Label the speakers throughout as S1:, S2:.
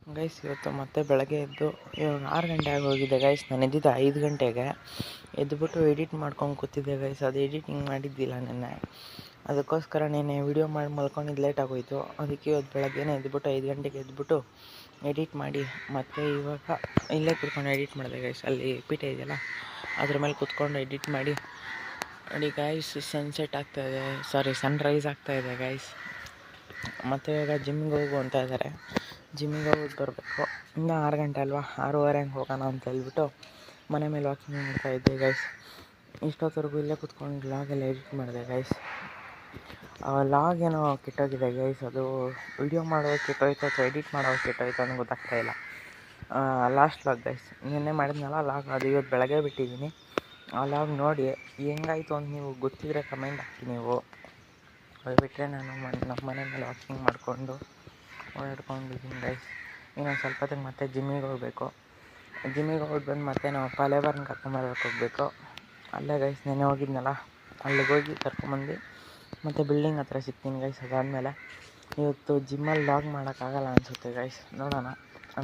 S1: Guys ಇವತ್ತು ಮತ್ತೆ ಬೆಳಗ್ಗೆ ಎದ್ದು ಇವಾಗ 6 ಗಂಟೆ ಆಗೋಗಿದೆ ಗೈಸ್. ನಾನು ಎದ್ದಿದ್ದು 5 ಗಂಟೆಗೆ. ಎದ್ದುಬಿಟ್ಟು ಎಡಿಟ್ ಮಾಡ್ಕೊಂಡು ಕೂತಿದ್ದೆ ಗೈಸ್. ಅದು ಎಡಿಟಿಂಗ್ ಮಾಡಿದ್ದಿಲ್ಲ ನೆನ್ನೆ, ಅದಕ್ಕೋಸ್ಕರ ನೆನ್ನೆ ವೀಡಿಯೋ ಮಾಡಿ ಮಲ್ಕೊಂಡಿದ್ದು ಲೇಟ್ ಆಗೋಯಿತು. ಅದಕ್ಕೆ ಇವತ್ತು ಬೆಳಗ್ಗೆನೇ ಎದ್ದುಬಿಟ್ಟು 5 ಗಂಟೆಗೆ ಎದ್ದುಬಿಟ್ಟು ಎಡಿಟ್ ಮಾಡಿ ಮತ್ತು ಇವಾಗ ಇಲ್ಲೇ ಕೂತ್ಕೊಂಡು ಎಡಿಟ್ ಮಾಡಿದೆ ಗೈಸ್. ಅಲ್ಲಿ ಪೀಠ ಇದೆಯಲ್ಲ ಅದ್ರ ಮೇಲೆ ಕೂತ್ಕೊಂಡು ಎಡಿಟ್ ಮಾಡಿ ನೋಡಿ ಗೈಸ್. ಸನ್ಸೆಟ್ ಆಗ್ತಾಯಿದೆ, ಸನ್ರೈಸ್ ಆಗ್ತಾಯಿದೆ ಗೈಸ್. ಮತ್ತು ಇವಾಗ ಜಿಮ್ಮಿಗೆ ಹೋಗು ಅಂತ ಇದ್ದಾರೆ. ಜಿಮ್ಮಿಗೆ ಹೋಗ್ಬಿಟ್ಟು ಬರಬೇಕು. ಇನ್ನೂ 6 ಗಂಟೆ ಅಲ್ವಾ, 6:30 ಹೋಗೋಣ ಅಂತ ಹೇಳ್ಬಿಟ್ಟು ಮನೆ ಮೇಲೆ ವಾಕಿಂಗ್ ಮಾಡ್ತಾಯಿದ್ದೆ ಗೈಸ್. ಇಷ್ಟೊತ್ತವರೆಗೂ ಇಲ್ಲೇ ಕೂತ್ಕೊಂಡು ಲಾಗೆಲ್ಲ ಎಡಿಟ್ ಮಾಡಿದೆ ಗೈಸ್. ಲಾಗ್ ಏನೋ ಕೆಟ್ಟೋಗಿದೆ ಗೈಸ್. ಅದು ವಿಡಿಯೋ ಮಾಡೋದು ಕೆಟ್ಟೋಯ್ತು ಅಥವಾ ಎಡಿಟ್ ಮಾಡೋದು ಕೆಟ್ಟೋಯ್ತು ಅನ್ನೋ ಗೊತ್ತಾಗ್ತಾಯಿಲ್ಲ. ಲಾಸ್ಟ್ ಲಾಗ್ ಗೈಸ್, ನಿನ್ನೆ ಮಾಡಿದ್ನಲ್ಲ ಲಾಗ್, ಅದು ಇವತ್ತು ಬೆಳಗ್ಗೆ ಬಿಟ್ಟಿದ್ದೀನಿ. ಆ ಲಾಗ್ ನೋಡಿ ಹೆಂಗಾಯಿತು ಅಂತ ನೀವು ಗೊತ್ತಿದ್ರೆ ಕಮೆಂಟ್ ಹಾಕಿ ನೀವು. ಅದು ಬಿಟ್ಟರೆ ನಾನು ನಮ್ಮ ಮನೆ ಮೇಲೆ ವಾಕಿಂಗ್ ಮಾಡಿಕೊಂಡು ಓಡಾಡ್ಕೊಂಡಿದ್ದೀನಿ ಗೈಸ್. ಇನ್ನೊಂದು ಸ್ವಲ್ಪ ಹೊತ್ತಿಗೆ ಮತ್ತೆ ಜಿಮ್ಮಿಗೆ ಹೋಗಬೇಕು. ಜಿಮ್ಮಿಗೆ ಹೋಗಿ ಬಂದು ಮತ್ತೆ ನಾವು ಲೇಬರ್ನ ಕರ್ಕೊಂಬರಕ್ಕೆ ಹೋಗಬೇಕು. ಅಲ್ಲೇ ಗೈಸ್ ನೆನ್ನೆ ಹೋಗಿದ್ನಲ್ಲ, ಅಲ್ಲಿಗೆ ಹೋಗಿ ಕರ್ಕೊಂಬಂದು ಮತ್ತು ಬಿಲ್ಡಿಂಗ್ ಹತ್ರ ಸಿಗ್ತೀನಿ ಗೈಸ್. ಅದಾದಮೇಲೆ ಇವತ್ತು ಜಿಮ್ಮಲ್ಲಿ ಲಾಗ್ ಮಾಡೋಕ್ಕಾಗಲ್ಲ ಅನಿಸುತ್ತೆ ಗೈಸ್, ನೋಡೋಣ.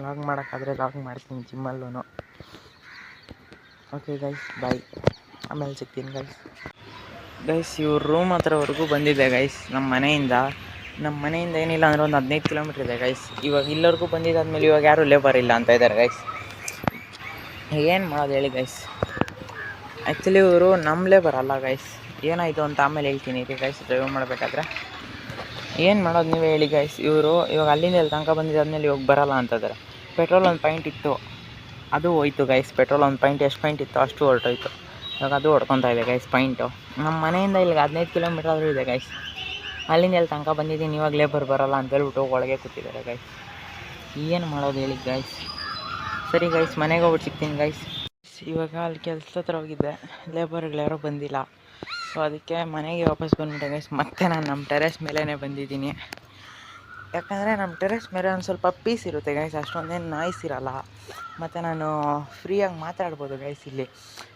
S1: ಲಾಗ್ ಮಾಡೋಕ್ಕಾದರೆ ಲಾಗ್ ಮಾಡ್ತೀನಿ ಜಿಮ್ಮಲ್ಲೂ. ಓಕೆ ಗೈಸ್, ಬಾಯ್, ಆಮೇಲೆ ಸಿಗ್ತೀನಿ ಗೈಸ್. ಇವ್ರ ರೂಮ್ ಹತ್ರವರೆಗೂ ಬಂದಿದೆ ಗೈಸ್. ನಮ್ಮ ಮನೆಯಿಂದ ಏನಿಲ್ಲ ಅಂದರೆ ಒಂದು 15 ಕಿಲೋಮೀಟ್ರ್ ಇದೆ ಗೈಸ್. ಇವಾಗ ಇಲ್ಲವರೆಗೂ ಬಂದಿದ್ದಾದ್ಮೇಲೆ ಇವಾಗ ಯಾರೂ ಲೇಬರ್ ಇಲ್ಲ ಅಂತ ಇದ್ದಾರೆ ಗೈಸ್. ಏನು ಮಾಡೋದು ಹೇಳಿ ಗೈಸ್. ಆ್ಯಕ್ಚುಲಿ ಇವರು ನಮ್ಮ ಲೇಬರ್ ಅಲ್ಲ ಗೈಸ್. ಏನಾಯಿತು ಅಂತ ಆಮೇಲೆ ಹೇಳ್ತೀನಿ ರೀ ಗೈಸ್. ಡ್ರೈವ್ ಮಾಡಬೇಕಾದ್ರೆ ಏನು ಮಾಡೋದು ನೀವೇ ಹೇಳಿ ಗೈಸ್. ಇವರು ಇವಾಗ ಅಲ್ಲಿಂದ ಎಲ್ಲಿ ತನಕ ಬಂದಿದ್ದಾದ್ಮೇಲೆ ಇವಾಗ ಬರೋಲ್ಲ ಅಂತಿದ್ದಾರೆ. ಪೆಟ್ರೋಲ್ ಒಂದು ಪಾಯಿಂಟ್ ಇತ್ತು, ಅದು ಹೋಯ್ತು ಗೈಸ್. ಪೆಟ್ರೋಲ್ ಒಂದು ಪಾಯಿಂಟ್, ಎಷ್ಟು ಪಾಯಿಂಟ್ ಇತ್ತು ಅಷ್ಟು ಹೊರಟೋಯ್ತು. ಇವಾಗ ಅದು ಹೊಡ್ಕೊತಾ ಇದೆ ಗೈಸ್ ಪಾಯಿಂಟು. ನಮ್ಮ ಮನೆಯಿಂದ ಇಲ್ಲಿಗೆ 15 ಕಿಲೋಮೀಟ್ರ್ ಆದರೂ ಇದೆ ಗೈಸ್. ಅಲ್ಲಿಂದ ಎಲ್ಲಿ ತನಕ ಬಂದಿದ್ದೀನಿ, ಇವಾಗ ಲೇಬರ್ ಬರೋಲ್ಲ ಅಂತೇಳ್ಬಿಟ್ಟು ಒಳಗೆ ಕೂತಿದ್ದಾರೆ ಗೈಸ್. ಏನು ಮಾಡೋದು ಹೇಳಿ ಗೈಸ್. ಸರಿ ಗೈಸ್, ಮನೆಗೆ ಹೋಗ್ಬಿಟ್ಟು ಸಿಗ್ತೀನಿ ಗೈಸ್. ಇವಾಗ ಅಲ್ಲಿ ಕೆಲಸ ಹತ್ರ ಹೋಗಿದ್ದೆ, ಲೇಬರ್ಗಳು ಬಂದಿಲ್ಲ. ಸೊ ಅದಕ್ಕೆ ಮನೆಗೆ ವಾಪಸ್ ಬಂದ್ಬಿಟ್ಟೆ ಗೈಸ್. ಮತ್ತೆ ನಾನು ನಮ್ಮ ಟೆರೆಸ್ ಮೇಲೇ ಬಂದಿದ್ದೀನಿ. ಯಾಕಂದರೆ ನಮ್ಮ ಟೆರೆಸ್ ಮೇಲೆ ಒಂದು ಸ್ವಲ್ಪ ಪೀಸ್ ಇರುತ್ತೆ ಗೈಸ್, ಅಷ್ಟೊಂದೇನು ನಾಯ್ಸ್ ಇರೋಲ್ಲ. ಮತ್ತು ನಾನು ಫ್ರೀಯಾಗಿ ಮಾತಾಡ್ಬೋದು ಗೈಸ್. ಇಲ್ಲಿ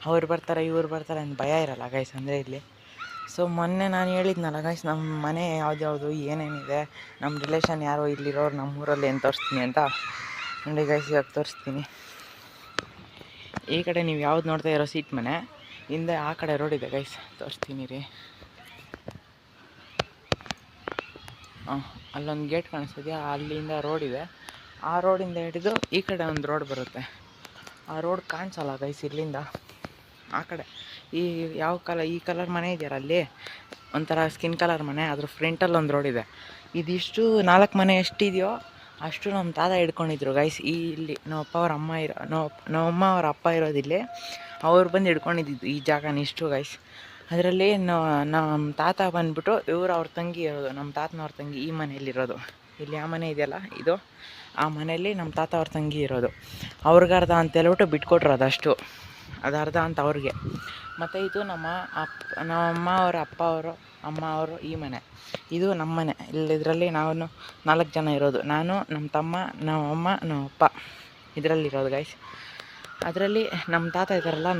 S1: ಅವ್ರು ಬರ್ತಾರೆ ಇವ್ರು ಬರ್ತಾರೆ ಅಂತ ಭಯ ಇರೋಲ್ಲ ಗೈಸ್ ಅಂದರೆ ಇಲ್ಲಿ. ಸೊ ಮೊನ್ನೆ ನಾನು ಹೇಳಿದ್ನಲ್ಲ ಗೈಸ್, ನಮ್ಮ ಮನೆ ಯಾವ್ದು ಏನೇನಿದೆ, ನಮ್ಮ ರಿಲೇಷನ್ ಯಾರೋ ಇಲ್ಲಿರೋರು ನಮ್ಮೂರಲ್ಲಿ ಏನು ತೋರಿಸ್ತೀನಿ ಅಂತ. ನೋಡಿ ಗೈಸ್, ಇವಾಗ ತೋರಿಸ್ತೀನಿ. ಈ ಕಡೆ ನೀವು ಯಾವ್ದು ನೋಡ್ತಾ ಇರೋ ಸೀಟ್ ಮನೆ, ಹಿಂದೆ ಆ ಕಡೆ ರೋಡ್ ಇದೆ ಗೈಸ್, ತೋರಿಸ್ತೀನಿ ರೀ. ಅಲ್ಲೊಂದು ಗೇಟ್ ಕಾಣಿಸ್ತಿದೆಯಾ, ಅಲ್ಲಿಂದ ರೋಡ್ ಇದೆ. ಆ ರೋಡಿಂದ ಹಿಡಿದು ಈ ಕಡೆ ಒಂದು ರೋಡ್ ಬರುತ್ತೆ. ಆ ರೋಡ್ ಕಾಣಿಸಲ್ಲ ಗೈಸ್ ಇಲ್ಲಿಂದ. ಆ ಕಡೆ ಈ ಕಲರ್ ಮನೆ ಇದೆಯಲ್ಲ, ಅಲ್ಲಿ ಒಂಥರ ಸ್ಕಿನ್ ಕಲರ್ ಮನೆ, ಅದ್ರ ಫ್ರಂಟಲ್ಲಿ ಒಂದು ರೋಡ್ ಇದೆ. ಇದಿಷ್ಟು 4 ಮನೆ ಎಷ್ಟಿದೆಯೋ ಅಷ್ಟು ನಮ್ಮ ತಾತ ಹಿಡ್ಕೊಂಡಿದ್ರು ಗೈಸ್. ಇಲ್ಲಿ ನಮ್ಮಪ್ಪ ಅವ್ರ ನಮ್ಮಮ್ಮ ಅವ್ರ ಅಪ್ಪ ಇರೋದಿಲ್ಲಿ, ಅವ್ರು ಬಂದು ಹಿಡ್ಕೊಂಡಿದ್ದು ಈ ಜಾಗನ ಇಷ್ಟು ಗೈಸ್. ಅದರಲ್ಲಿ ನಮ್ಮ ತಾತ ಬಂದುಬಿಟ್ಟು ಅವ್ರ ತಂಗಿ ಇರೋದು, ನಮ್ಮ ತಾತನವ್ರ ತಂಗಿ ಈ ಮನೆಯಲ್ಲಿರೋದು. ಇಲ್ಲಿ ಆ ಮನೆ ಇದೆಯಲ್ಲ, ಇದು ಆ ಮನೆಯಲ್ಲಿ ನಮ್ಮ ತಾತ ಅವ್ರ ತಂಗಿ ಇರೋದು. ಅವ್ರಿಗರ್ಧ ಅಂತ ಹೇಳ್ಬಿಟ್ಟು ಬಿಟ್ಕೊಟ್ರು, ಅದಷ್ಟು ಅದು ಅರ್ಧ ಅಂತ ಅವ್ರಿಗೆ. ಮತ್ತು ಇದು ನಮ್ಮಮ್ಮ ಅವರ ಅಮ್ಮ ಅವರು ಈ ಮನೆ, ಇದು ನಮ್ಮ ಮನೆ. ಇದರಲ್ಲಿ ನಾವು 4 ಜನ ಇರೋದು, ನಾನು, ನಮ್ಮ ತಮ್ಮ, ನಮ್ಮಮ್ಮ, ನಮ್ಮಪ್ಪ ಇದರಲ್ಲಿರೋದು ಗೈಸ್. ಅದರಲ್ಲಿ ನಮ್ಮ ತಾತ ಇದ್ದಾರಲ್ಲ,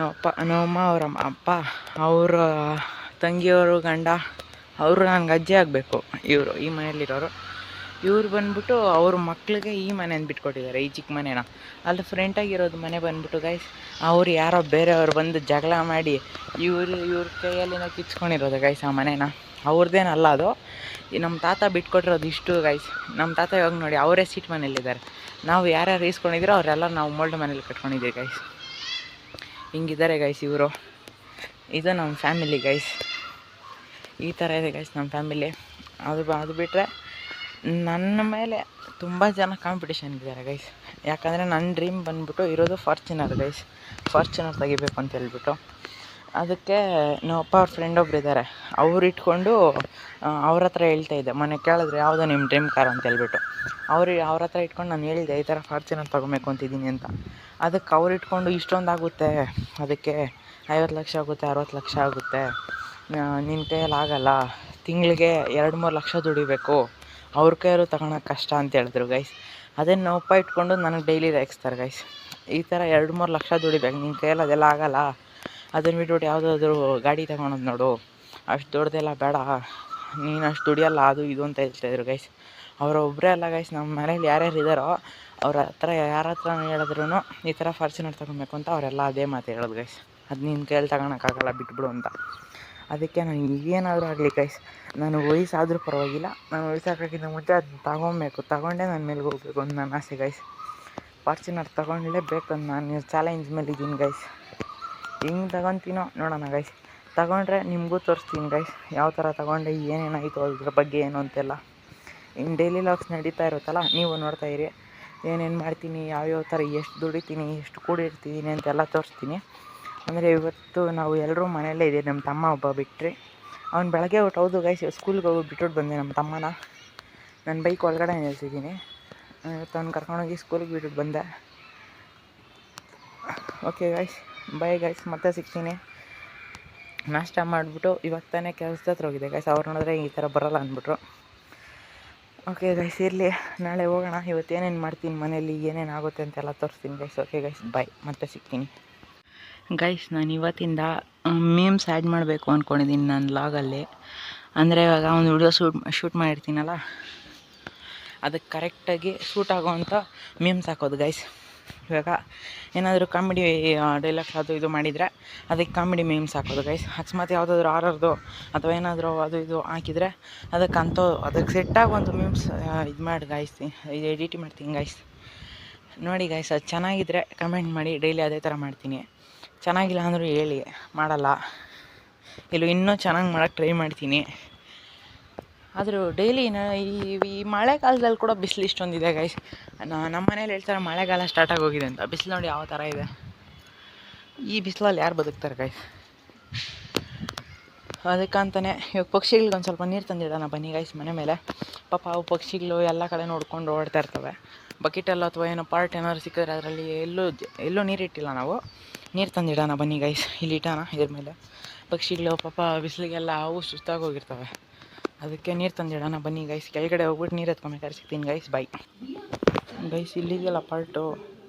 S1: ನಮ್ಮಮ್ಮ ಅವರ ಅಪ್ಪ, ಅವರ ತಂಗಿಯವರು ಗಂಡ, ಅವರು ನನಗೆ ಅಜ್ಜಿ ಆಗಬೇಕು. ಇವರು ಈ ಮನೆಯಲ್ಲಿರೋರು. ಇವ್ರು ಬಂದ್ಬಿಟ್ಟು ಅವ್ರ ಮಕ್ಳಿಗೆ ಈ ಮನೆಯನ್ನು ಬಿಟ್ಕೊಟ್ಟಿದ್ದಾರೆ, ಈ ಚಿಕ್ಕ ಮನೇನ. ಅಲ್ಲಿ ಫ್ರಂಟಾಗಿರೋದು ಮನೆ ಬಂದ್ಬಿಟ್ಟು ಗೈಸ್, ಅವ್ರು ಯಾರೋ ಬೇರೆಯವ್ರು ಬಂದು ಜಗಳ ಮಾಡಿ ಇವ್ರ ಕೈಯಲ್ಲಿನ ಕಿಚ್ಕೊಂಡಿರೋದು ಗೈಸ್ ಆ ಮನೇನ. ಅವ್ರದ್ದೇನಲ್ಲ ಅದು, ನಮ್ಮ ತಾತ ಬಿಟ್ಕೊಟ್ಟಿರೋದು ಇಷ್ಟು ಗೈಸ್. ನಮ್ಮ ತಾತ ಇವಾಗ ನೋಡಿ ಅವರೇ ಸೀಟ್ ಮನೇಲಿದ್ದಾರೆ. ನಾವು ಯಾರ್ಯಾರು ಈಸ್ಕೊಂಡಿದ್ದೀರೋ ಅವರೆಲ್ಲ ನಾವು ಮೋಲ್ಡ್ ಮನೇಲಿ ಕಟ್ಕೊಂಡಿದ್ದೀವಿ ಗೈಸ್. ಹಿಂಗಿದ್ದಾರೆ ಗೈಸ್ ಇವರು. ಇದು ನಮ್ಮ ಫ್ಯಾಮಿಲಿ ಗೈಸ್. ಈ ಥರ ಇದೆ ಗೈಸ್ ನಮ್ಮ ಫ್ಯಾಮಿಲಿ. ಅದು ಬಿಟ್ಟರೆ ನನ್ನ ಮೇಲೆ ತುಂಬ ಜನ ಕಾಂಪಿಟೇಷನ್ ಇದ್ದಾರೆ ಗೈಸ್. ಯಾಕಂದರೆ ನನ್ನ ಡ್ರೀಮ್ ಬಂದ್ಬಿಟ್ಟು ಇರೋದು ಫಾರ್ಚುನರ್ ಗೈಸ್. ಫಾರ್ಚುನರ್ ತೆಗಿಬೇಕು ಅಂತ ಹೇಳ್ಬಿಟ್ಟು. ಅದಕ್ಕೆ ನಮ್ಮಪ್ಪ ಅವ್ರ ಫ್ರೆಂಡ್ ಒಬ್ರು ಇದ್ದಾರೆ, ಅವ್ರು ಇಟ್ಕೊಂಡು ಅವ್ರ ಹತ್ರ ಹೇಳ್ತಾಯಿದ್ದೆ. ಮೊನ್ನೆ ಕೇಳಿದ್ರೆ ಯಾವುದೋ ನಿಮ್ಮ ಡ್ರೀಮ್ ಕಾರ್ ಅಂತ ಹೇಳ್ಬಿಟ್ಟು. ಅವ್ರ ಹತ್ರ ಇಟ್ಕೊಂಡು ನಾನು ಹೇಳಿದೆ ಈ ಥರ ಫಾರ್ಚುನರ್ ತೊಗೊಬೇಕು ಅಂತಿದ್ದೀನಿ ಅಂತ. ಅದಕ್ಕೆ ಅವ್ರು ಇಟ್ಕೊಂಡು ಇಷ್ಟೊಂದು ಆಗುತ್ತೆ, ಅದಕ್ಕೆ 50 ಲಕ್ಷ ಆಗುತ್ತೆ, 60 ಲಕ್ಷ ಆಗುತ್ತೆ, ನಿನ್ನ ಕೈಯಲ್ಲಿ ಆಗೋಲ್ಲ, ತಿಂಗಳಿಗೆ 2-3 ಲಕ್ಷ ದುಡಿಬೇಕು, ಅವ್ರ ಕೈಯಲ್ಲೂ ತಗೊಳಕ್ಕೆ ಕಷ್ಟ ಅಂತ ಹೇಳಿದ್ರು ಗೈಸ್. ಅದನ್ನು ನಮ್ಮಪ್ಪ ಇಟ್ಕೊಂಡು ನನಗೆ ಡೈಲಿ ರೇಗಿಸ್ತಾರೆ ಗೈಸ್. ಈ ಥರ 2-3 ಲಕ್ಷ ದುಡಿಬೇಕು, ನಿನ್ನ ಕೈಯಲ್ಲಿ ಅದೆಲ್ಲ ಆಗೋಲ್ಲ, ಅದನ್ನು ಬಿಟ್ಬಿಟ್ಟು ಯಾವುದಾದ್ರೂ ಗಾಡಿ ತಗೊಳೋದು ನೋಡು, ಅಷ್ಟು ದೊಡ್ಡದೆಲ್ಲ ಬೇಡ, ನೀನು ಅಷ್ಟು ದುಡಿಯೋಲ್ಲ, ಅದು ಇದು ಅಂತ ಹೇಳ್ತಾಯಿದ್ರು ಗೈಸ್. ಅವರೊಬ್ಬರೇ ಅಲ್ಲ ಗೈಸ್, ನಮ್ಮ ಮನೇಲಿ ಯಾರ್ಯಾರು ಇದ್ದಾರೋ ಅವ್ರ ಹತ್ರ ಯಾರ ಹತ್ರ ಹೇಳಿದ್ರು ಈ ಥರ ಫಾರ್ಚುನರ್ ತೊಗೊಬೇಕು ಅಂತ ಅವರೆಲ್ಲ ಅದೇ ಮಾತು ಹೇಳೋದು ಗೈಸ್. ಅದು ನಿನ್ನ ಕೈಯಲ್ಲಿ ತಗೊಳಕ್ಕಾಗಲ್ಲ, ಬಿಟ್ಬಿಡು ಅಂತ. ಅದಕ್ಕೆ ನಾನು ಏನಾದರೂ ಆಗಲಿ ಗೈಸ್, ನಾನು ವಯಸ್ಸಾದರೂ ಪರವಾಗಿಲ್ಲ, ನಾನು ವಯಸ್ಸಾಗೋಕ್ಕಿಂತ ಮುಂಚೆ ಅದನ್ನ ತಗೊಂಡೇ ನನ್ನ ಮೇಲೆ ಹೋಗ್ಬೇಕು ಅಂತ ನನ್ನ ಆಸೆ ಗೈಸ್. ಫಾರ್ಚುನರ್ ತೊಗೊಳ್ಳೇಬೇಕು ಅಂತ ನಾನು ಚಾಲೆಂಜ್ ಮೇಲೆ ಇದ್ದೀನಿ ಗೈಸ್. ಹೆಂಗೆ ತಗೊತೀನೋ ನೋಡೋಣ ಗೈಸ್. ತಗೊಂಡ್ರೆ ನಿಮಗೂ ತೋರಿಸ್ತೀನಿ ಗೈಸ್ ಯಾವ ಥರ ತಗೊಂಡೆ, ಏನೇನಾಯಿತು ಅದ್ರ ಬಗ್ಗೆ ಏನು ಅಂತೆಲ್ಲ. ಇನ್ನು ಡೈಲಿ ಲಾಗ್ಸ್ ನಡೀತಾ ಇರುತ್ತಲ್ಲ, ನೀವು ನೋಡ್ತಾ ಇರಿ. ಏನೇನು ಮಾಡ್ತೀನಿ, ಯಾವ್ಯಾವ ಥರ ಎಷ್ಟು ದುಡಿತೀನಿ, ಎಷ್ಟು ಕೂಡಿರ್ತೀನಿ ಅಂತೆಲ್ಲ ತೋರಿಸ್ತೀನಿ. ಅಂದರೆ ಇವತ್ತು ನಾವು ಎಲ್ಲರೂ ಮನೆಯಲ್ಲೇ ಇದ್ದೀವಿ, ನಮ್ಮ ತಮ್ಮ ಒಬ್ಬ ಬಿಟ್ಟರೆ. ಅವ್ನು ಬೆಳಗ್ಗೆ ಹೌದು ಗೈಸ್, ಸ್ಕೂಲ್ಗೆ ಹೋಗಿ ಬಿಟ್ಬಿಟ್ಟು ಬಂದೆ ನಮ್ಮ ತಮ್ಮನ. ನನ್ನ ಬೈಕ್ ಒಳಗಡೆ ನಿಲ್ಸಿದ್ದೀನಿ. ಇವತ್ತು ಅವ್ನು ಕರ್ಕೊಂಡೋಗಿ ಸ್ಕೂಲಿಗೆ ಬಿಟ್ಬಿಟ್ಟು ಬಂದೆ. ಓಕೆ ಗೈಸ್, ಬೈ ಗೈಸ್, ಮತ್ತೆ ಸಿಗ್ತೀನಿ. ನಾಷ್ಟ ಮಾಡಿಬಿಟ್ಟು ಇವಾಗ ತಾನೇ ಕೆಲಸದ ಹತ್ರ ಹೋಗಿದೆ ಗೈಸ್. ಅವ್ರು ನೋಡಿದ್ರೆ ಈ ಥರ ಬರೋಲ್ಲ ಅಂದ್ಬಿಟ್ರು. ಓಕೆ ಗೈಸ್, ಇರಲಿ, ನಾಳೆ ಹೋಗೋಣ. ಇವತ್ತು ಏನೇನು ಮಾಡ್ತೀನಿ ಮನೇಲಿ, ಏನೇನು ಆಗುತ್ತೆ ಅಂತೆಲ್ಲ ತೋರಿಸ್ತೀನಿ ಗೈಸ್. ಓಕೆ ಗೈಸ್, ಬಾಯ್, ಮತ್ತೆ ಸಿಗ್ತೀನಿ ಗೈಸ್. ನಾನು ಇವತ್ತಿಂದ ಮೀಮ್ಸ್ ಆ್ಯಡ್ ಮಾಡಬೇಕು ಅಂದ್ಕೊಂಡಿದ್ದೀನಿ ನನ್ನ ಲಾಗಲ್ಲಿ. ಅಂದರೆ ಇವಾಗ ಒಂದು ವಿಡಿಯೋ ಶೂಟ್ ಮಾಡಿರ್ತೀನಲ್ಲ, ಅದಕ್ಕೆ ಕರೆಕ್ಟಾಗಿ ಶೂಟ್ ಆಗೋವಂಥ ಮೀಮ್ಸ್ ಹಾಕೋದು ಗೈಸ್. ಇವಾಗ ಏನಾದರೂ ಕಾಮಿಡಿ ಡೈಲಾಗ್ಸ್ ಅದು ಇದು ಮಾಡಿದರೆ ಅದಕ್ಕೆ ಕಾಮಿಡಿ ಮೀಮ್ಸ್ ಹಾಕೋದು ಗೈಸ್. ಅಕಸ್ಮಾತ್ ಯಾವುದಾದ್ರೂ ಆರರ್ದು ಅಥವಾ ಏನಾದರೂ ಅದು ಇದು ಹಾಕಿದರೆ ಅದಕ್ಕೆ ಸೆಟ್ಟಾಗುವಂಥ ಮೀಮ್ಸ್ ಇದು ಮಾಡಿ ಗೈಸ್, ಇದು ಎಡಿಟ್ ಮಾಡ್ತೀನಿ ಗೈಸ್. ನೋಡಿ ಗೈಸ್, ಅದು ಚೆನ್ನಾಗಿದ್ದರೆ ಕಮೆಂಟ್ ಮಾಡಿ. ಡೈಲಿ ಅದೇ ಥರ ಮಾಡ್ತೀನಿ. ಚೆನ್ನಾಗಿಲ್ಲ ಅಂದರೂ ಹೇಳಿ, ಮಾಡಲ್ಲ. ಇನ್ನೂ ಚೆನ್ನಾಗಿ ಮಾಡೋಕ್ಕೆ ಟ್ರೈ ಮಾಡ್ತೀನಿ. ಆದರೂ ಡೈಲಿ ಈ ಮಳೆಗಾಲದಲ್ಲಿ ಕೂಡ ಬಿಸಿಲು ಇಷ್ಟೊಂದಿದೆ ಗೈಸ್. ನಮ್ಮ ಮನೇಲಿ ಹೇಳ್ತಾರೆ ಮಳೆಗಾಲ ಸ್ಟಾರ್ಟ್ ಆಗೋಗಿದೆ ಅಂತ. ಬಿಸಿಲು ನೋಡಿ ಯಾವ ಥರ ಇದೆ. ಈ ಬಿಸಿಲಲ್ಲಿ ಯಾರು ಬದುಕ್ತಾರೆ ಗೈಸ್? ಅದಕ್ಕಂತಲೇ ಇವಾಗ ಪಕ್ಷಿಗಳಿಗೆ ಒಂದು ಸ್ವಲ್ಪ ನೀರು ತಂದಿಡೋಣ ಬನ್ನಿ ಗೈಸ್ ಮನೆ ಮೇಲೆ. ಪಾಪ ಅವು ಪಕ್ಷಿಗಳು ಎಲ್ಲ ಕಡೆ ನೋಡ್ಕೊಂಡು ಓಡ್ತಾ ಇರ್ತವೆ. ಬಕೆಟಲ್ಲೋ ಅಥವಾ ಏನೋ ಪಾರ್ಟ್ ಏನಾದ್ರು ಸಿಕ್ಕಿದ್ರೆ ಅದರಲ್ಲಿ ಎಲ್ಲೂ ನೀರಿಟ್ಟಿಲ್ಲ ನಾವು. ನೀರು ತಂದಿಡೋಣ ಬನ್ನಿ ಗೈಸ್. ಇಲ್ಲಿ ಇಟ್ಟೋಣ ಇದ್ರ ಮೇಲೆ. ಪಕ್ಷಿಗಳು ಪಾಪ ಬಿಸಿಲಿಗೆಲ್ಲ ಅವು ಸುಸ್ತಾಗಿ ಹೋಗಿರ್ತವೆ. ಅದಕ್ಕೆ ನೀರು ತಂದಿಡೋಣ ಬನ್ನಿ ಗೈಸ್. ಕೆಳಗಡೆ ಹೋಗ್ಬಿಟ್ಟು ನೀರು ಎತ್ಕೊಬೇಕಾದ್ರೆ ಸಿಗ್ತೀನಿ ಗೈಸ್. Bye guys. ಇಲ್ಲಿದೆಯಲ್ಲ ಪಾರ್ಟು,